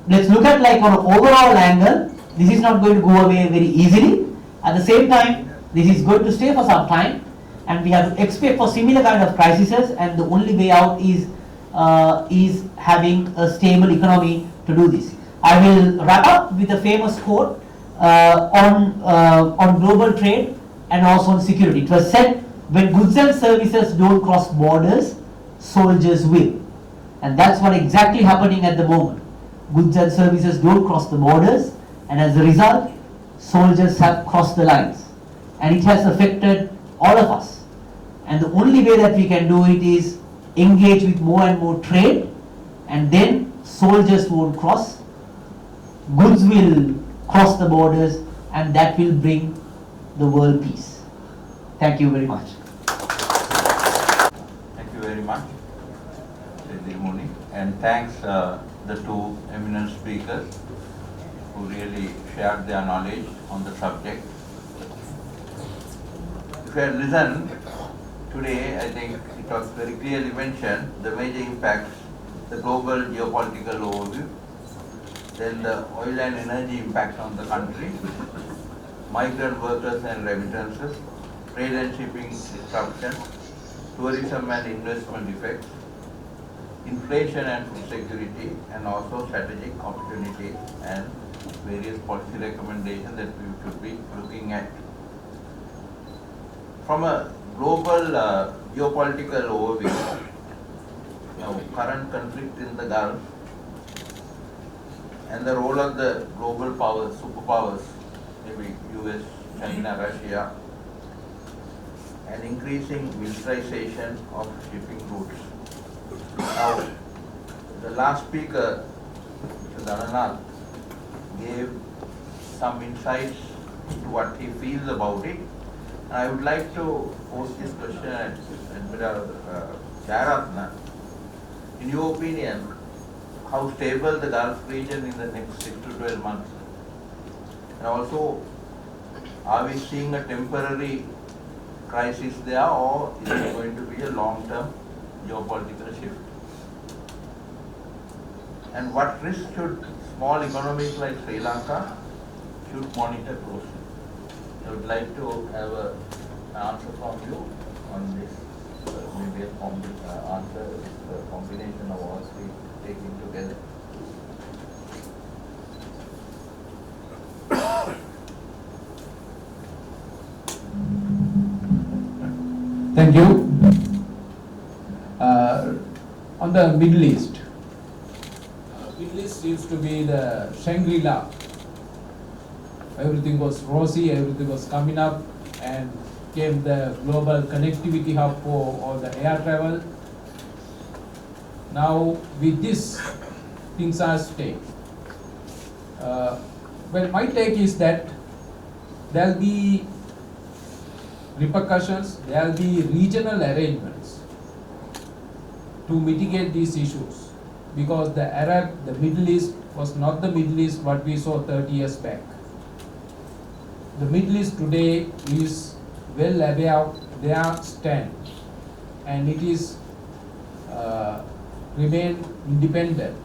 let's look at like on an overall angle, this is not going to go away very easily. At the same time, this is going to stay for some time, and we have to expect for similar kind of crises, and the only way out is having a stable economy to do this. I will wrap up with a famous quote on global trade and also on security. It was said, when goods and services don't cross borders, soldiers will. And that's what exactly happening at the moment. Goods and services don't cross the borders, and as a result, soldiers have crossed the lines. And it has affected all of us. And the only way that we can do it is engage with more and more trade, and then soldiers won't cross, goods will cross the borders, and that will bring the world peace. Thank you very much. Thank you very much, Mr. Muni, and thanks the two eminent speakers who really shared their knowledge on the subject. If you had listened today, I think it was very clearly mentioned the major impacts, the global geopolitical overview, then the oil and energy impact on the country, migrant workers and remittances, trade and shipping disruption, tourism and investment effects, inflation and food security, and also strategic opportunities and various policy recommendations that we should be looking at. From a global geopolitical overview, current conflict in the Gulf and the role of the global powers, superpowers, maybe US, China, Russia, and increasing militarization of shipping routes. Now, the last speaker, Mr. Dhananath, gave some insights into what he feels about it. And I would like to pose this question at Admiral Jayaratne. In your opinion, how stable the Gulf region in the next 6 to 12 months? And also, are we seeing a temporary crisis there, or is it going to be a long-term geopolitical shift? And what risk should small economies like Sri Lanka should monitor closely? I would like to have an answer from you on this. Maybe a answer is a combination of all three taken together. Thank you. On the Middle East, Middle East seems to be the Shangri-La. Everything was rosy, everything was coming up, and came the global connectivity hub for all the air travel. Now with this, things are staying. Well, my take is that there will be repercussions, there will be regional arrangements to mitigate these issues, because the Middle East was not the Middle East what we saw 30 years back. The Middle East today is well aware of their stand, and it is remain independent.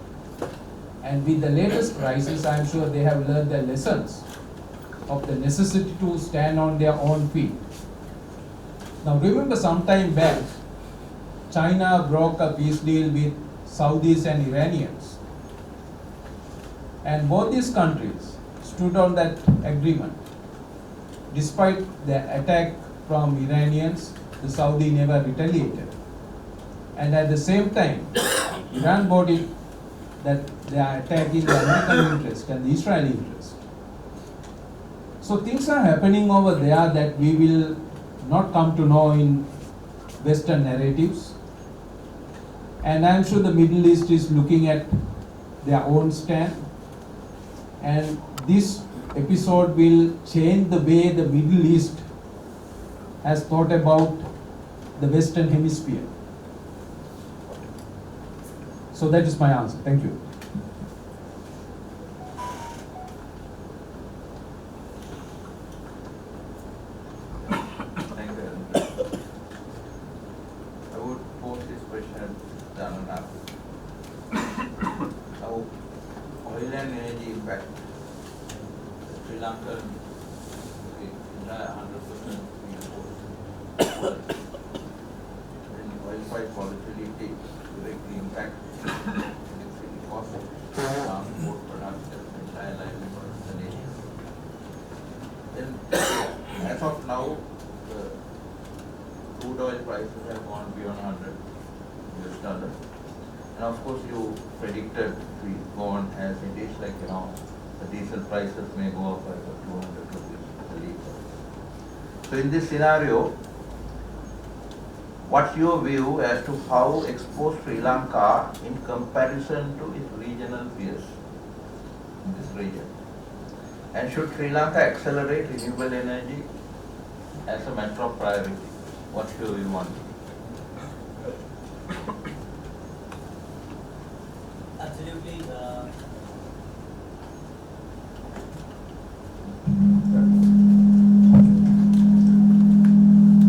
And with the latest crisis, I am sure they have learned their lessons of the necessity to stand on their own feet. Now remember, some time back, China broke a peace deal with Saudis and Iranians, and both these countries stood on that agreement. Despite the attack from Iranians, the Saudi never retaliated. And at the same time, Iran bought it that they are attacking the American interest and the Israeli interest. So things are happening over there that we will not come to know in Western narratives. And I'm sure the Middle East is looking at their own stand. And this episode will change the way the Middle East has thought about the Western Hemisphere. So that is my answer. Thank you. Lankan, okay, 100% import. And oil price volatility directly impacts electricity costs, transport products, and entire livelihood of the nation. Then, as of now, the crude oil prices have gone beyond 100 US dollars. And of course, you predicted if we go on as it is, like, the diesel prices may go up by about 200 rupees per litre. So in this scenario, what's your view as to how exposed Sri Lanka in comparison to its regional peers in this region? And should Sri Lanka accelerate renewable energy as a matter of priority? What's your view on it? Absolutely.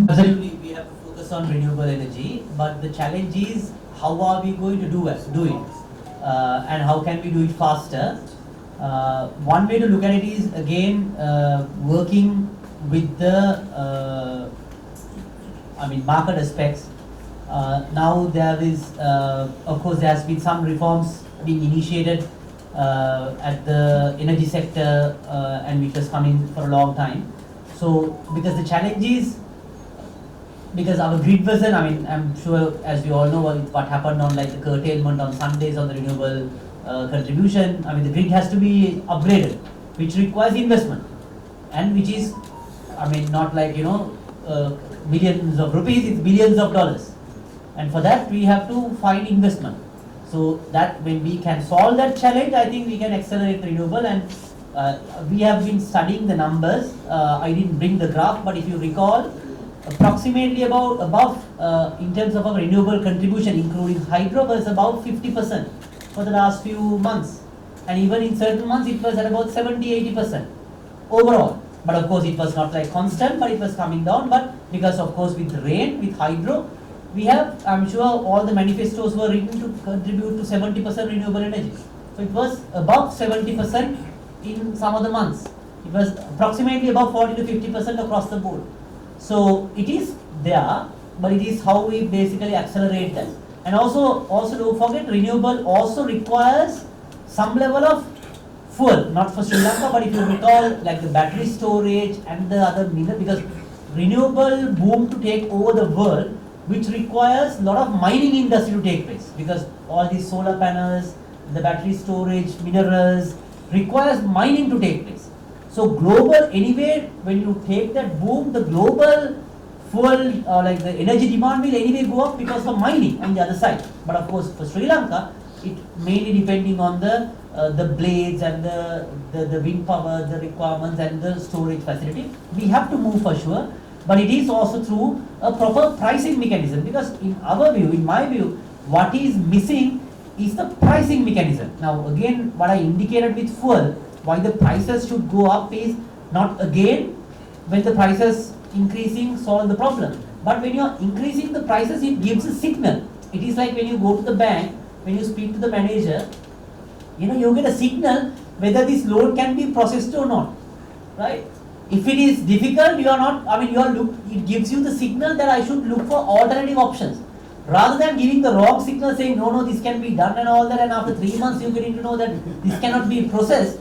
Absolutely, we have to focus on renewable energy, but the challenge is how are we going to do it, and how can we do it faster? One way to look at it is again working with the market aspects. Now there is, of course, there has been some reforms being initiated at the energy sector, and which was coming for a long time. So, because the challenge is, because our grid wasn't, I'm sure as we all know what happened on like the curtailment on Sundays on the renewable contribution. The grid has to be upgraded, which requires investment, and which is, not like millions of rupees, it's billions of dollars. And for that, we have to find investment. So that when we can solve that challenge, I think we can accelerate renewable. And we have been studying the numbers. I didn't bring the graph, but if you recall, approximately above in terms of our renewable contribution, including hydro, was about 50% for the last few months. And even in certain months, it was at about 70-80% overall. But of course, it was not like constant, but it was coming down. But because of course, with rain, with hydro, we have, I'm sure all the manifestos were written to contribute to 70% renewable energy. So it was above 70% in some of the months. It was approximately above 40 to 50% across the board. So it is there, but it is how we basically accelerate that. And also don't forget, renewable also requires some level of fuel, not for Sri Lanka, but if you recall, like the battery storage and the other mineral, because renewable boom to take over the world, which requires a lot of mining industry to take place, because all these solar panels, the battery storage, minerals, requires mining to take place. So global, anyway, when you take that boom, the global fuel, like the energy demand will anyway go up because of mining on the other side. But of course, for Sri Lanka, it mainly depending on the blades and the wind power, the requirements and the storage facility. We have to move for sure, but it is also through a proper pricing mechanism, because in our view, in my view, what is missing is the pricing mechanism. Now again, what I indicated with fuel, why the prices should go up is not again when the prices increasing solve the problem, but when you are increasing the prices, it gives a signal. It is like when you go to the bank, when you speak to the manager, you get a signal whether this loan can be processed or not, right? If it is difficult, you are not, it gives you the signal that I should look for alternative options. Rather than giving the wrong signal saying, no, this can be done and all that, and after 3 months you getting to know that this cannot be processed,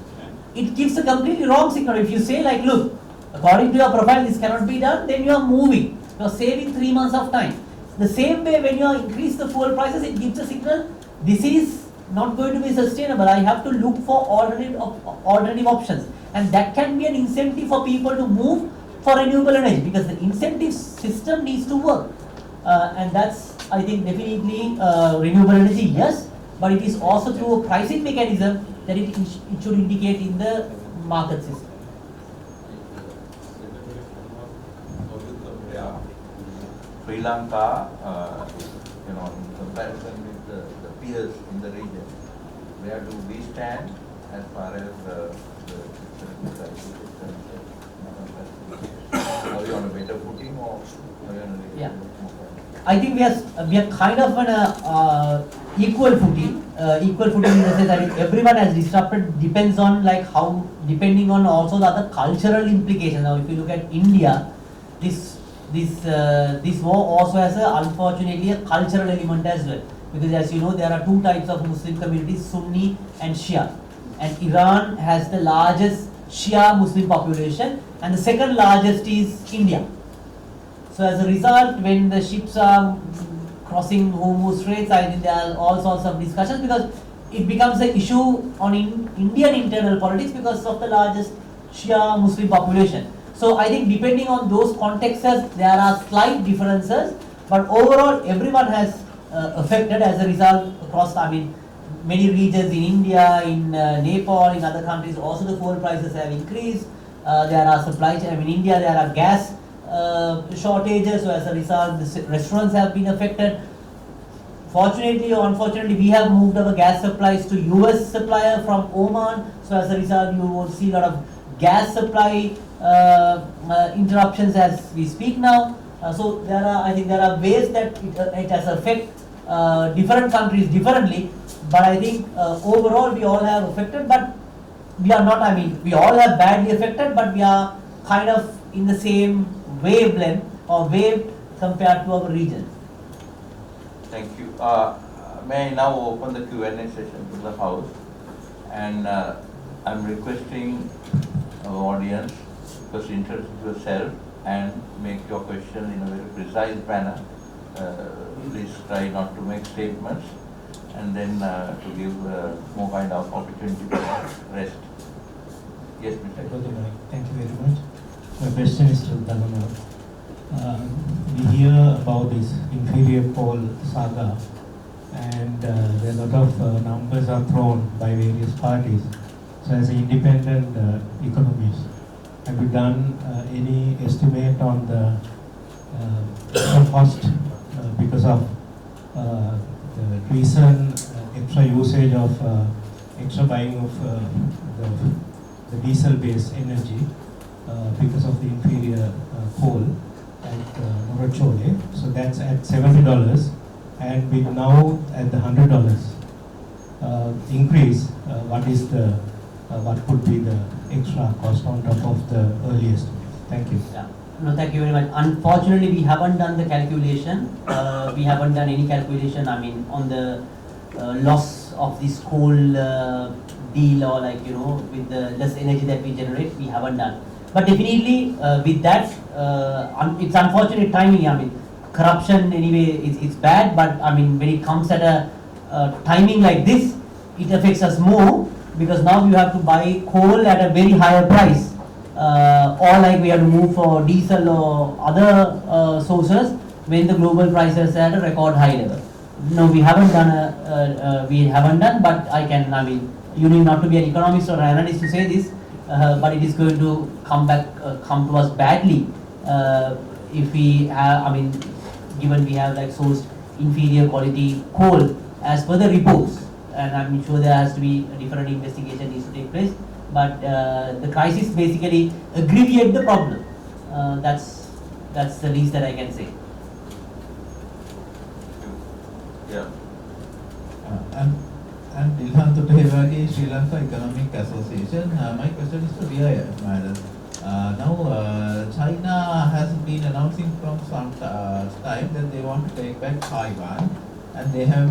it gives a completely wrong signal. If you say like, look, according to your profile, this cannot be done, then you are moving. You are saving 3 months of time. The same way, when you increase the fuel prices, it gives a signal, this is not going to be sustainable. I have to look for alternative options. And that can be an incentive for people to move for renewable energy, because the incentive system needs to work. And that's, I think, definitely renewable energy, yes, but it is also through a pricing mechanism that it should indicate in the market system. Sri Lanka, in comparison with the peers in the region, where do we stand as far as the crisis is concerned? Are we on a better footing, or are we on a I think we are kind of on a equal footing. equal footing in the sense that everyone has disrupted depends on like how, depending on also the other cultural implications. Now, if you look at India, this war also has unfortunately a cultural element as well, because as you know there are two types of Muslim communities, Sunni and Shia, and Iran has the largest Shia Muslim population and the second largest is India. So as a result, when the ships are crossing Hormuz Straits, I think there are all sorts of discussions because it becomes an issue on Indian internal politics because of the largest Shia Muslim population. So I think depending on those contexts, there are slight differences, but overall everyone has affected as a result across, I mean, many regions in India, in Nepal, in other countries also the fuel prices have increased. There are supply chain, I mean India there are gas shortages, so as a result the restaurants have been affected. Fortunately or unfortunately, we have moved our gas supplies to US supplier from Oman, so as a result you will see a lot of gas supply interruptions as we speak now. So there are, I think there are ways that it has affected different countries differently, but I think overall we all have affected, but we are not, I mean we all have badly affected, but we are kind of in the same wavelength or wave compared to our region. Thank you. May I now open the Q&A session to the House, and I'm requesting our audience to introduce yourself and make your question in a very precise manner. Please try not to make statements, and then to give more kind of opportunity to rest. Yes, Mr. Thank you very much. My question is to Dhananath. We hear about this inferior coal saga, and there are a lot of numbers are thrown by various parties. So as an independent economist, have you done any estimate on the cost because of the recent extra usage of extra buying of the diesel-based energy because of the inferior coal at Morachole? So that's at $70, and we now at the $100 increase. What is the what could be the extra cost on top of the early estimate? Thank you. Yeah. No, thank you very much. Unfortunately, we haven't done the calculation. We haven't done any calculation, I mean, on the loss of this coal deal, or like, you know, with the less energy that we generate, we haven't done. But definitely with that, it's unfortunate timing. I mean, corruption anyway, it's bad, but I mean, when it comes at a timing like this, it affects us more, because now you have to buy coal at a very higher price, or like we have to move for diesel or other sources when the global prices are at a record high level. No, we haven't done, but I can, I mean, you need not to be an economist or an analyst to say this, but it is going to come to us badly if we have, I mean, given we have like sourced inferior quality coal as per the reports, and I'm sure there has to be a different investigation needs to take place, but the crisis basically aggravate the problem. That's the least that I can say. Yeah. I'm Dilhan Tuttehewagi, Sri Lanka Economic Association. My question is to Wijayaratne. Now, China has been announcing from some time that they want to take back Taiwan, and they have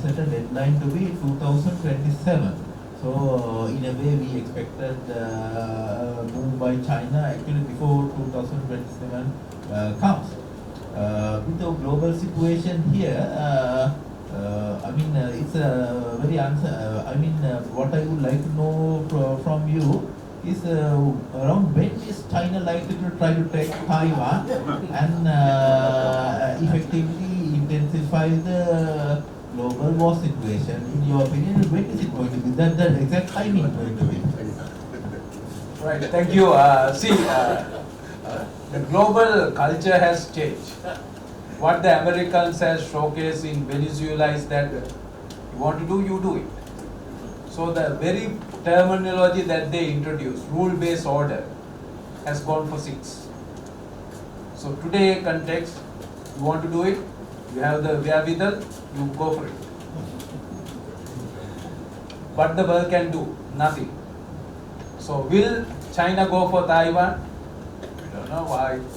set a deadline to be 2027. So, in a way, we expected move by China actually before 2027 comes. With the global situation here, I mean, it's a very what I would like to know from you is around when is China likely to try to take Taiwan and effectively intensify the global war situation? In your opinion, when is it going to be? The exact timing is going to be? Right, thank you. The global culture has changed. What the Americans has showcased in Venezuela is that you want to do, you do it. So the very terminology that they introduced, rule-based order, has gone for 6. So today context, you want to do it, you have the wherewithal, you go for it. what the world can do? Nothing. So will China go for Taiwan? I don't know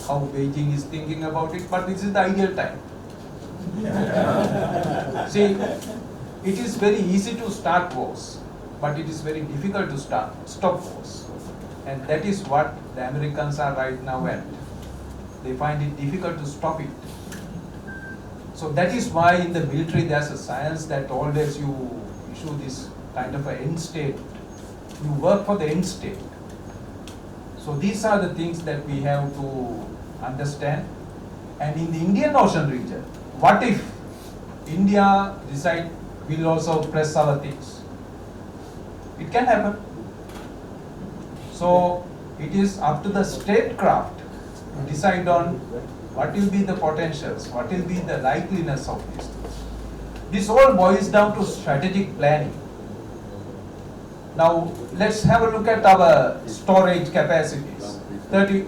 how Beijing is thinking about it, but this is the ideal time. See, it is very easy to start wars, but it is very difficult to stop wars. And that is what the Americans are right now at. They find it difficult to stop it. So that is why in the military there's a science that always you issue this kind of an end state. You work for the end state. So these are the things that we have to understand. And in the Indian Ocean region, what if India decide we'll also press our things? It can happen. So it is up to the statecraft to decide on what will be the potentials, what will be the likeliness of these things. This all boils down to strategic planning. Now let's have a look at our storage capacities. 30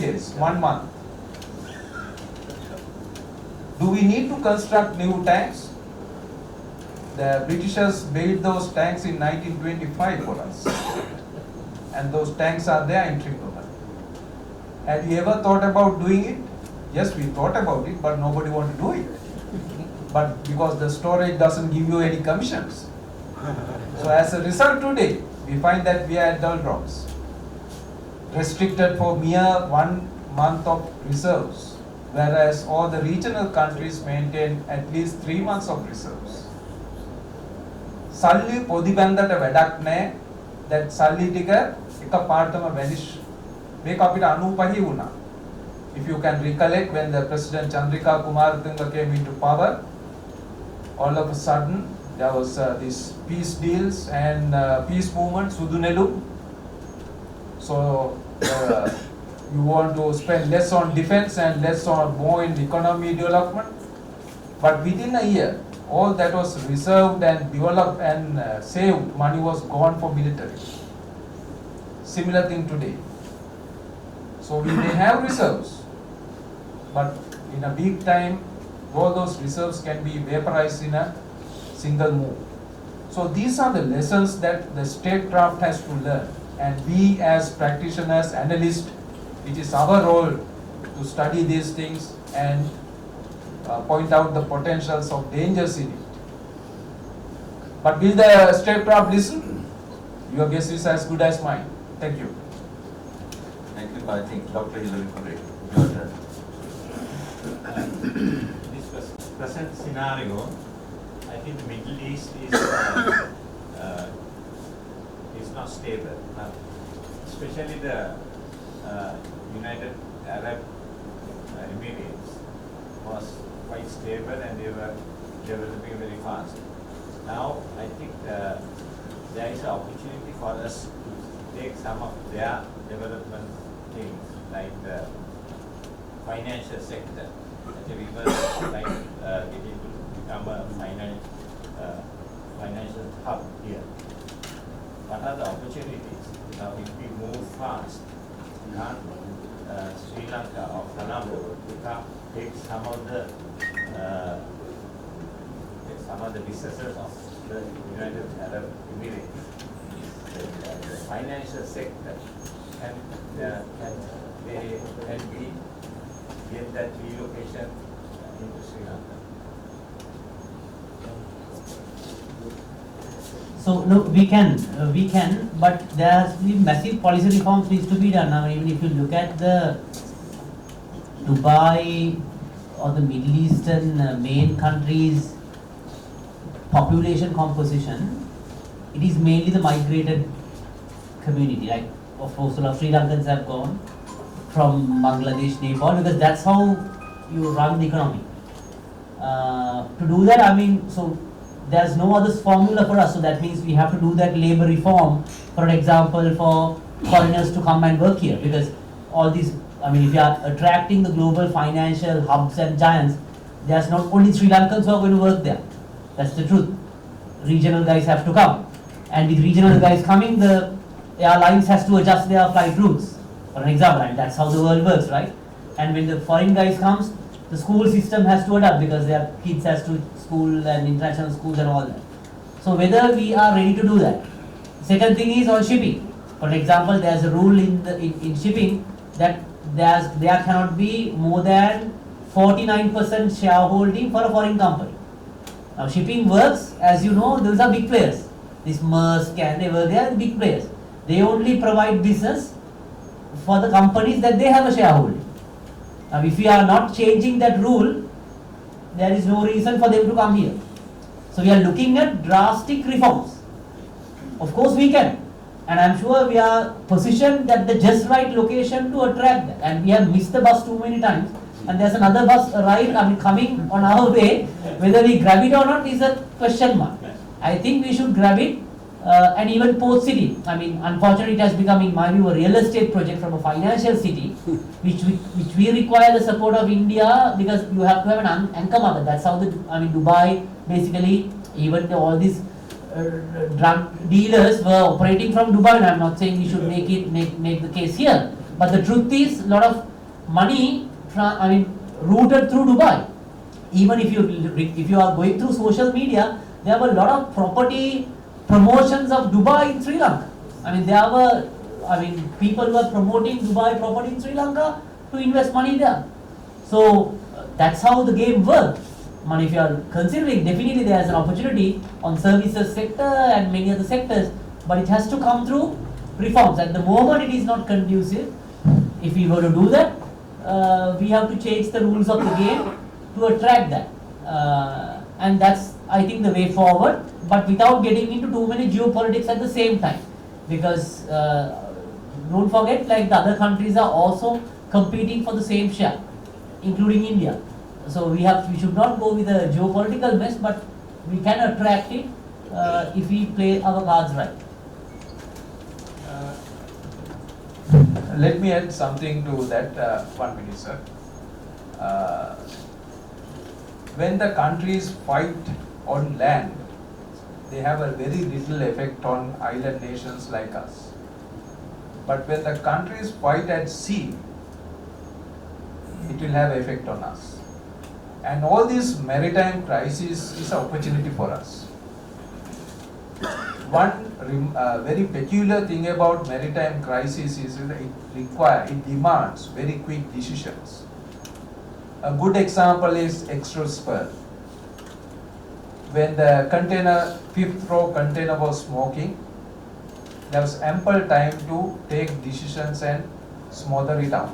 days, 1 month. Do we need to construct new tanks? The Britishers built those tanks in 1925 for us. And those tanks are there in Tripoli. Have you ever thought about doing it? Yes, we thought about it, but nobody wanted to do it. But because the storage doesn't give you any commissions. So as a result today, we find that we are at doldrums. Restricted for mere 1 month of reserves, whereas all the regional countries maintain at least 3 months of reserves. Salli podi bandata වැඩක් නැහැ. That salli ටික එකපාරටම vanish. මේක අපිට 95 වුණා. If you can recollect, when the President Chandrika Kumaratunga came into power, all of a sudden there was these peace deals and peace movement, Sudunelu. So you want to spend less on defense and less on more in economy development. But within a year, all that was reserved and developed and saved money was gone for military. Similar thing today. So we may have reserves, but in a big time, all those reserves can be vaporized in a single move. So these are the lessons that the statecraft has to learn, and we as practitioners, analysts, it is our role to study these things and point out the potentials of dangers in it. But will the statecraft listen? Your guess is as good as mine. Thank you. Thank you. I think Dr. Hillary Correct. Your turn. This present scenario, I think the Middle East is not stable. Now, especially the United Arab Emirates was quite stable and they were developing very fast. Now, I think there is an opportunity for us to take some of their development things, like the financial sector. Actually, we were like getting to become a financial hub here. What are the opportunities? Now, if we move fast, can't Sri Lanka or Fernando take some of the businesses of the United Arab Emirates? The financial sector can we get that relocation into Sri Lanka? So no, we can, but there has to be massive policy reforms needs to be done. Now, even if you look at the Dubai or the Middle Eastern main countries' population composition, it is mainly the migrated community. Like, of course, a lot of Sri Lankans have gone from Bangladesh, Nepal, because that's how you run the economy. To do that, I mean, so there's no other formula for us, so that means we have to do that labor reform, for example, for foreigners to come and work here, because all these, I mean, if you are attracting the global financial hubs and giants, there's not only Sri Lankans who are going to work there. That's the truth. Regional guys have to come, and with regional guys coming, the airlines has to adjust their flight routes, for an example, and that's how the world works, right? And when the foreign guys comes, the school system has to adapt because their kids has to school and international schools and all that. So whether we are ready to do that. Second thing is on shipping. For example, there is a rule in shipping that there cannot be more than 49% shareholding for a foreign company. Now shipping works, as you know, those are big players. This Maersk and they are big players. They only provide business for the companies that they have a shareholding. Now if we are not changing that rule, there is no reason for them to come here. So we are looking at drastic reforms. Of course we can. And I am sure we are positioned at the just right location to attract that. And we have missed the bus too many times. And there's another bus coming on our way. Whether we grab it or not is a question mark. I think we should grab it. And even Port City. I mean, unfortunately, it has become, in my view, a real estate project from a financial city, which we require the support of India, because you have to have an anchor market. That's how Dubai basically, even all these drug dealers were operating from Dubai. And I'm not saying we should make the case here, but the truth is, a lot of money routed through Dubai. Even if you are going through social media, there were a lot of property promotions of Dubai in Sri Lanka. There were people who are promoting Dubai property in Sri Lanka to invest money there. So that's how the game works. If you are considering, definitely there is an opportunity on services sector and many other sectors, but it has to come through reforms. At the moment, it is not conducive. If we were to do that, we have to change the rules of the game to attract that, and that's, I think, the way forward, but without getting into too many geopolitics at the same time, because don't forget, like, the other countries are also competing for the same share, including India. So we should not go with a geopolitical mess, but we can attract it if we play our cards right. Let me add something to that. 1 minute, sir. When the countries fight on land, they have a very little effect on island nations like us. But when the countries fight at sea, it will have effect on us. And all this maritime crisis is an opportunity for us. One very peculiar thing about maritime crisis is that it demands very quick decisions. A good example is express pearl. When the container, 5th row container was smoking, there was ample time to take decisions and smother it out.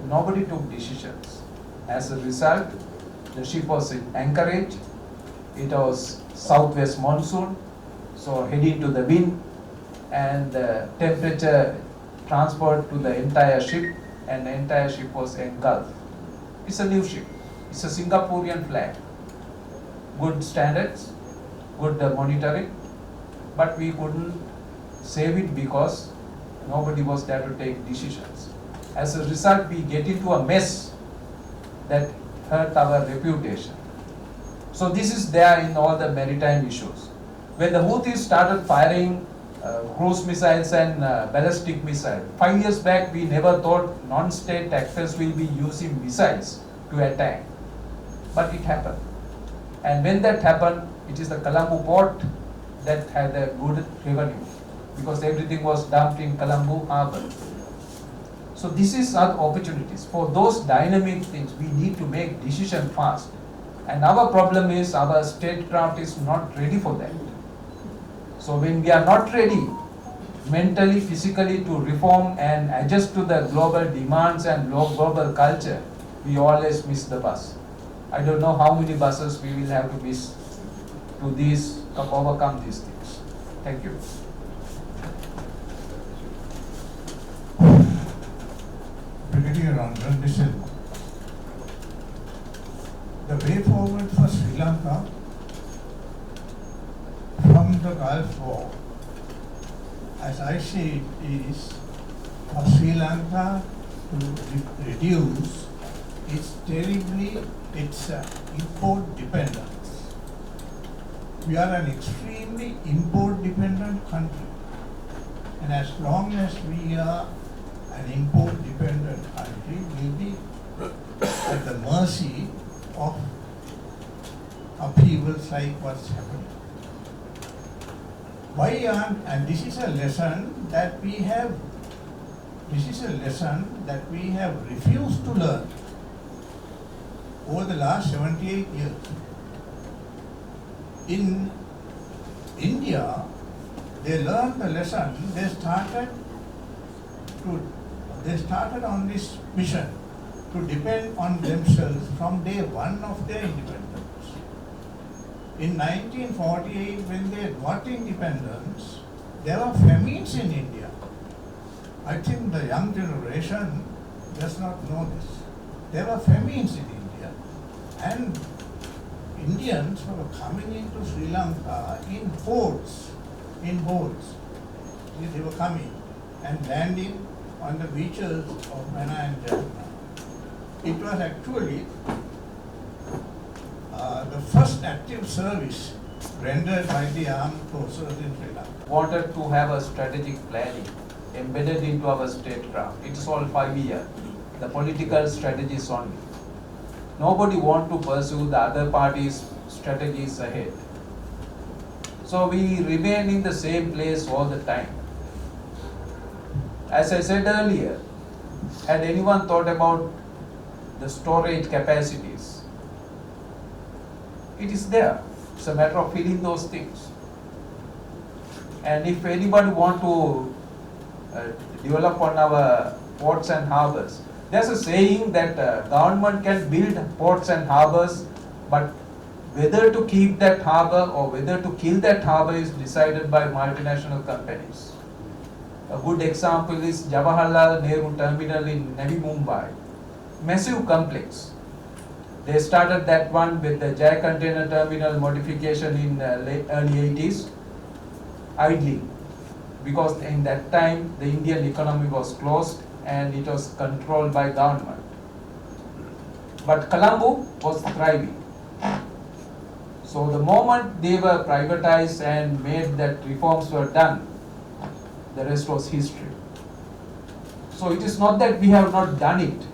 Nobody took decisions. As a result, the ship was in anchorage. It was southwest monsoon, so heading to the wind, and the temperature transferred to the entire ship, and the entire ship was engulfed. It's a new ship. It's a Singaporean flag. Good standards, good monitoring, but we couldn't save it because nobody was there to take decisions. As a result, we get into a mess that hurt our reputation. So this is there in all the maritime issues. When the Houthis started firing cruise missiles and ballistic missiles, 5 years back we never thought non-state actors will be using missiles to attack. But it happened. And when that happened, it is the Colombo port that had a good revenue, because everything was dumped in Colombo harbour. So this is our opportunities. For those dynamic things, we need to make decision fast. And our problem is our statecraft is not ready for that. So when we are not ready mentally, physically to reform and adjust to the global demands and global culture, we always miss the bus. I don't know how many buses we will have to miss to overcome these things. Thank you. Brigadier on rendition. The way forward for Sri Lanka from the Gulf War, as I see it, is for Sri Lanka to reduce its import dependence. We are an extremely import dependent country, and as long as we are an import dependent country, will be at the mercy of upheavals like what's happening. Why aren't, and this is a lesson that we have, refused to learn over the last 78 years. In India, they learned the lesson, they started on this mission to depend on themselves from day one of their independence. In 1948, when they got independence, there were famines in India. I think the young generation does not know this. There were famines in India, and Indians were coming into Sri Lanka in boats. They were coming and landing on the beaches of Bhanu and Jayaratne. It was actually the first active service rendered by the armed forces in Sri Lanka. Wanted to have a strategic planning embedded into our statecraft. It's all 5 years. The political strategies only. Nobody want to pursue the other party's strategies ahead. So we remain in the same place all the time. As I said earlier, had anyone thought about the storage capacities? It is there. It's a matter of filling those things. And if anybody want to develop on our ports and harbors, there's a saying that government can build ports and harbors, but whether to keep that harbor or whether to kill that harbor is decided by multinational companies. A good example is Jawaharlal Nehru Terminal in Navi Mumbai. Massive complex. They started that one with the Jaya Container Terminal modification in early 80s, idling, because in that time the Indian economy was closed and it was controlled by government. But Colombo was thriving. So the moment they were privatized and made that reforms were done, the rest was history. So it is not that we have not done it,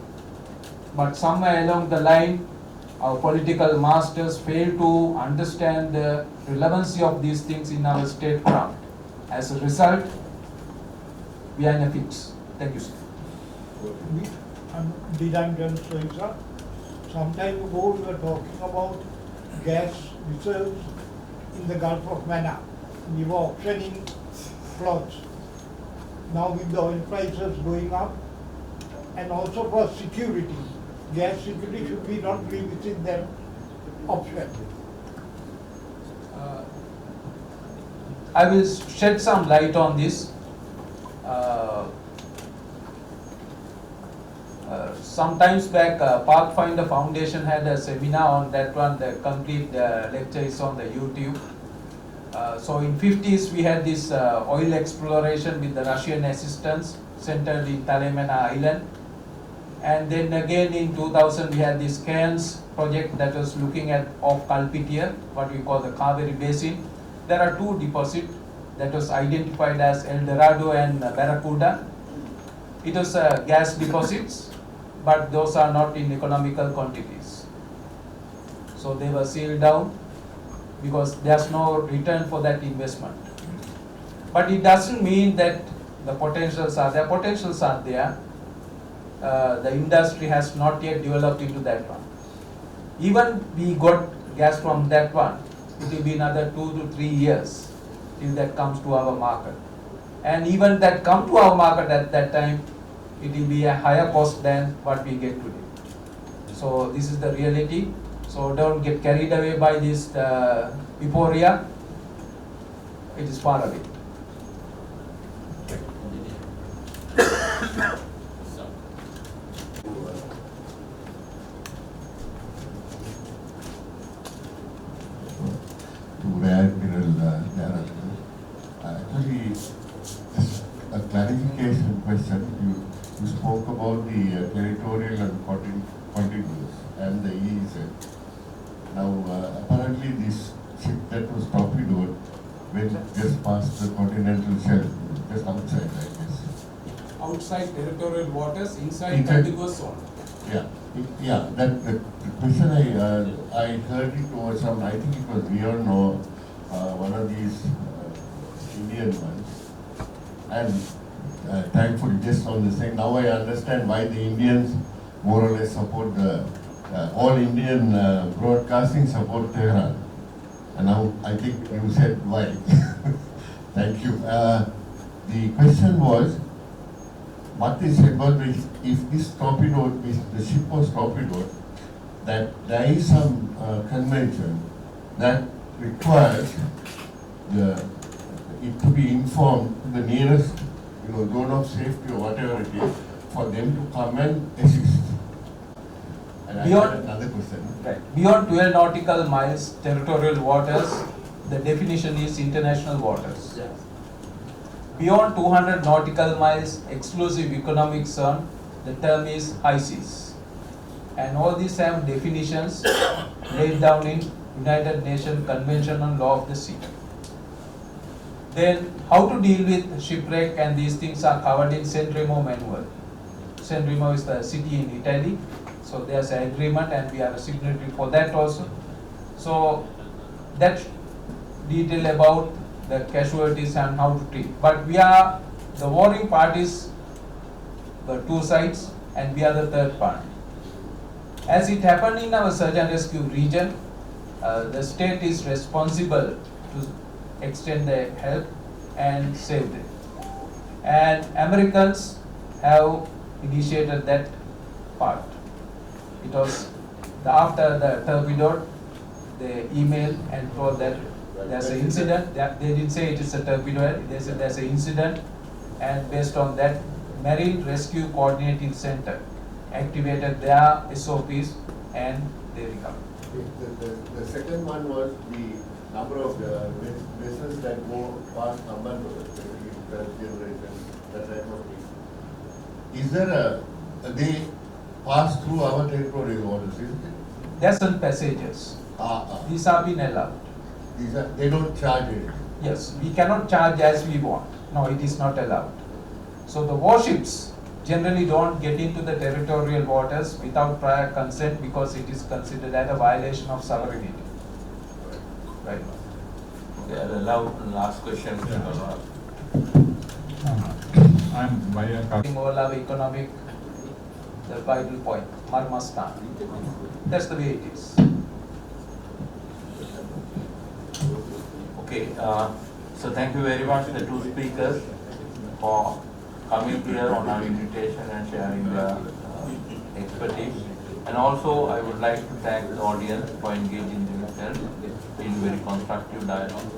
but somewhere along the line, our political masters fail to understand the relevancy of these things in our statecraft. As a result, we are in a fix. Thank you, sir. Some time ago we were talking about gas reserves in the Gulf of Mannar. We were auctioning plots. Now with the oil prices going up, and also for security, gas security should be not be within their option. I will shed some light on this. Sometimes back, Pathfinder Foundation had a seminar on that one. The complete lecture is on the YouTube. So in 50s we had this oil exploration with the Russian assistance centered in Talemena Island. And then again in 2000 we had this Cairns project that was looking at off Kalpitiya, what we call the Kaveri Basin. There are two deposits that was identified as El Dorado and Barracuda. It was gas deposits, but those are not in economical quantities. So they were sealed down because there's no return for that investment. But it doesn't mean that the potentials are there. Potentials are there. The industry has not yet developed into that one. Even we got gas from that one, it will be another 2 to 3 years till that comes to our market. And even that come to our market at that time, it will be a higher cost than what we get today. So this is the reality. So don't get carried away by this euphoria. It is far away. Admiral Jayaratne. Actually, a clarification question. You spoke about the territorial and contiguous and the EEZ. Now, apparently this ship that was torpedoed went just past the continental shelf, just outside, I guess. Outside territorial waters, inside contiguous zone. Yeah. That the question I heard it was some. I think it was beyond one of these Indian ones. And thankfully, just on the same, now I understand why the Indians more or less support the, all Indian broadcasting support Tehran. And now I think you said why. Thank you. The question was, what is about if this torpedo, if the ship was torpedoed, that there is some convention that requires it to be informed to the nearest, zone of safety or whatever it is, for them to come and assist. And Beyond- I had another question. Right. Beyond 12 nautical miles territorial waters, the definition is international waters. Beyond 200 nautical miles exclusive economic zone, the term is high seas. And all these have definitions laid down in United Nations Convention on Law of the Sea. Then how to deal with shipwreck and these things are covered in San Remo manual. San Remo is the city in Italy. So there's an agreement and we are a signatory for that also. So that detail about the casualties and how to treat. But we are the warring parties, the two sides, and we are the third party. As it happened in our search and rescue region, the state is responsible to extend the help and save them. And Americans have initiated that part. It was after the torpedo, they emailed and told that there's an incident. They didn't say it is a torpedo. They said there's an incident, and based on that, Marine Rescue Coordinating Center activated their SOPs and they recovered. The second one was the number of vessels that go past Fernando, generation, that type of thing. Is there they pass through our territorial waters, isn't it? Vessel passages. These have been allowed. They don't charge it. Yes, we cannot charge as we want. No, it is not allowed. So the warships generally don't get into the territorial waters without prior consent because it is considered as a violation of sovereignty. Right. Okay, I'll allow the last question. I'm Wijayaratne. All our economic, the vital point, Marmastan. That's the way it is. Okay, so thank you very much the two speakers for coming here on our invitation and sharing their expertise. And also I would like to thank the audience for engaging themselves in very constructive dialogue.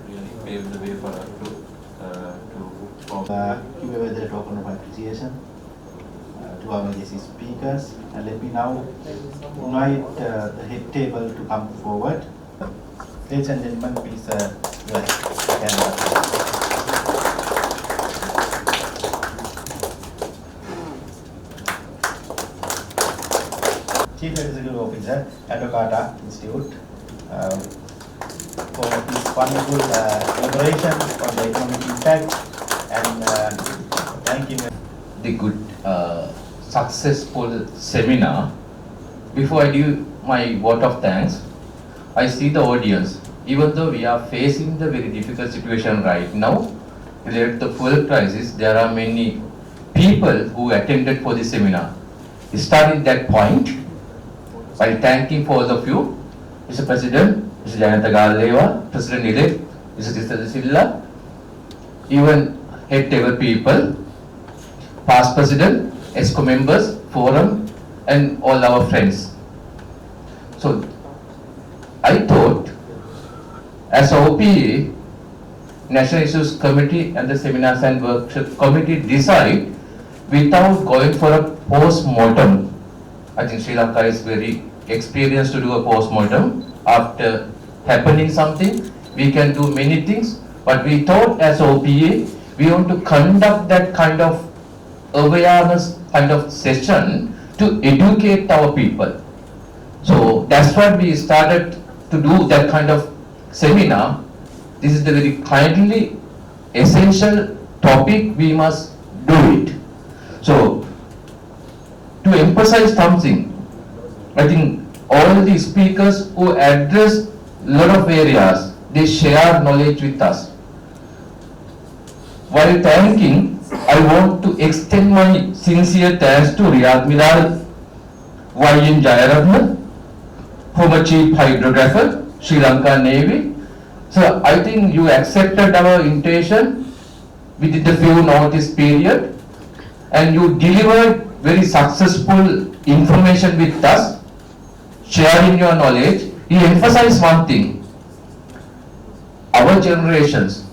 Really paved the way for us to Give away the token of appreciation to our guest speakers. And let me now invite the head table to come forward. Ladies and gentlemen, please Chief Executive Officer, Advocata Institute, for this wonderful elaboration on the economic impact, and thank you. The good, successful seminar. Before I give my vote of thanks, I see the audience. Even though we are facing the very difficult situation right now, related to the fuel crisis, there are many people who attended for the seminar. Starting that point, by thanking for all of you, Mr. President, Mr. Jayaratne, President-elect, Mr. Tista Silla, even head table people, past president, ESCO members, forum, and all our friends. So, I thought, as OPA, National Issues Committee and the Seminars and Workshop Committee decide without going for a post-mortem. I think Sri Lanka is very experienced to do a post-mortem. After happening something, we can do many things, but we thought as OPA, we want to conduct that kind of awareness kind of session to educate our people. So that's why we started to do that kind of seminar. This is the very kindly essential topic, we must do it. So to emphasize something, I think all the speakers who address a lot of areas, they share knowledge with us. while thanking, I want to extend my sincere thanks to Admiral Jayaratne, former Chief Hydrographer, Sri Lanka Navy. So I think you accepted our invitation within the few notice period, and you delivered very successful information with us, sharing your knowledge. You emphasize one thing: our generations,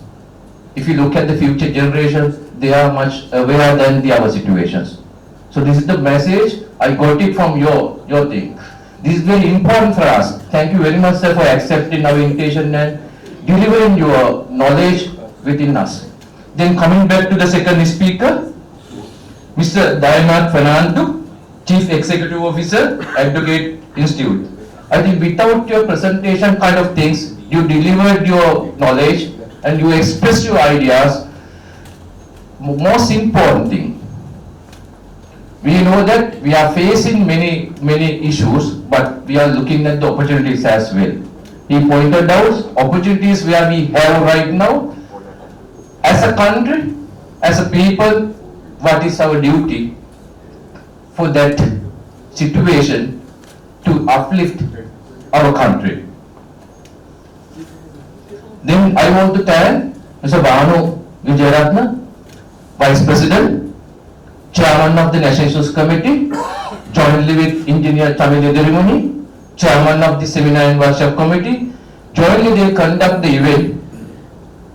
if you look at the future generations, they are much aware than the our situations. So this is the message, I got it from your thing. This is very important for us. Thank you very much, sir, for accepting our invitation and delivering your knowledge within us. Then coming back to the second speaker, Mr. Dhananath Fernando, Chief Executive Officer, Advocate Institute. I think without your presentation kind of things, you delivered your knowledge and you expressed your ideas. Most important thing, we know that we are facing many issues, but we are looking at the opportunities as well. He pointed out opportunities where we have right now. As a country, as a people, what is our duty for that situation to uplift our country? Then I want to thank Mr. Bhanu Wijayaratne, Vice President, Chairman of the National Issues Committee, jointly with Engineer Chamili, Chairman of the Seminar and Workshop Committee. Jointly they conduct the event,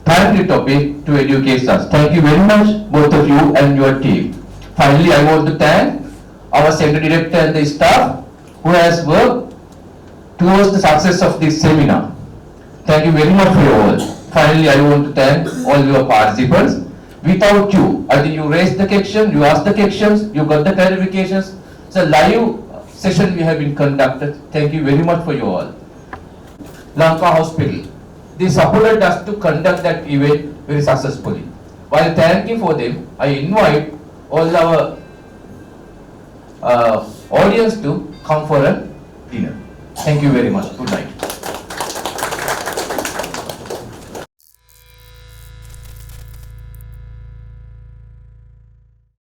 timely topic to educate us. Thank you very much, both of you and your team. Finally, I want to thank our Center Director and the staff who has worked towards the success of this seminar. Thank you very much for your all. Finally, I want to thank all your participants. Without you, I think you raised the question, you asked the questions, you got the clarifications. It's a live session we have been conducted. Thank you very much for you all. Lanka Hospital, they supported us to conduct that event very successfully. While thanking for them, I invite all our audience to come for a dinner. Thank you very much. Good night.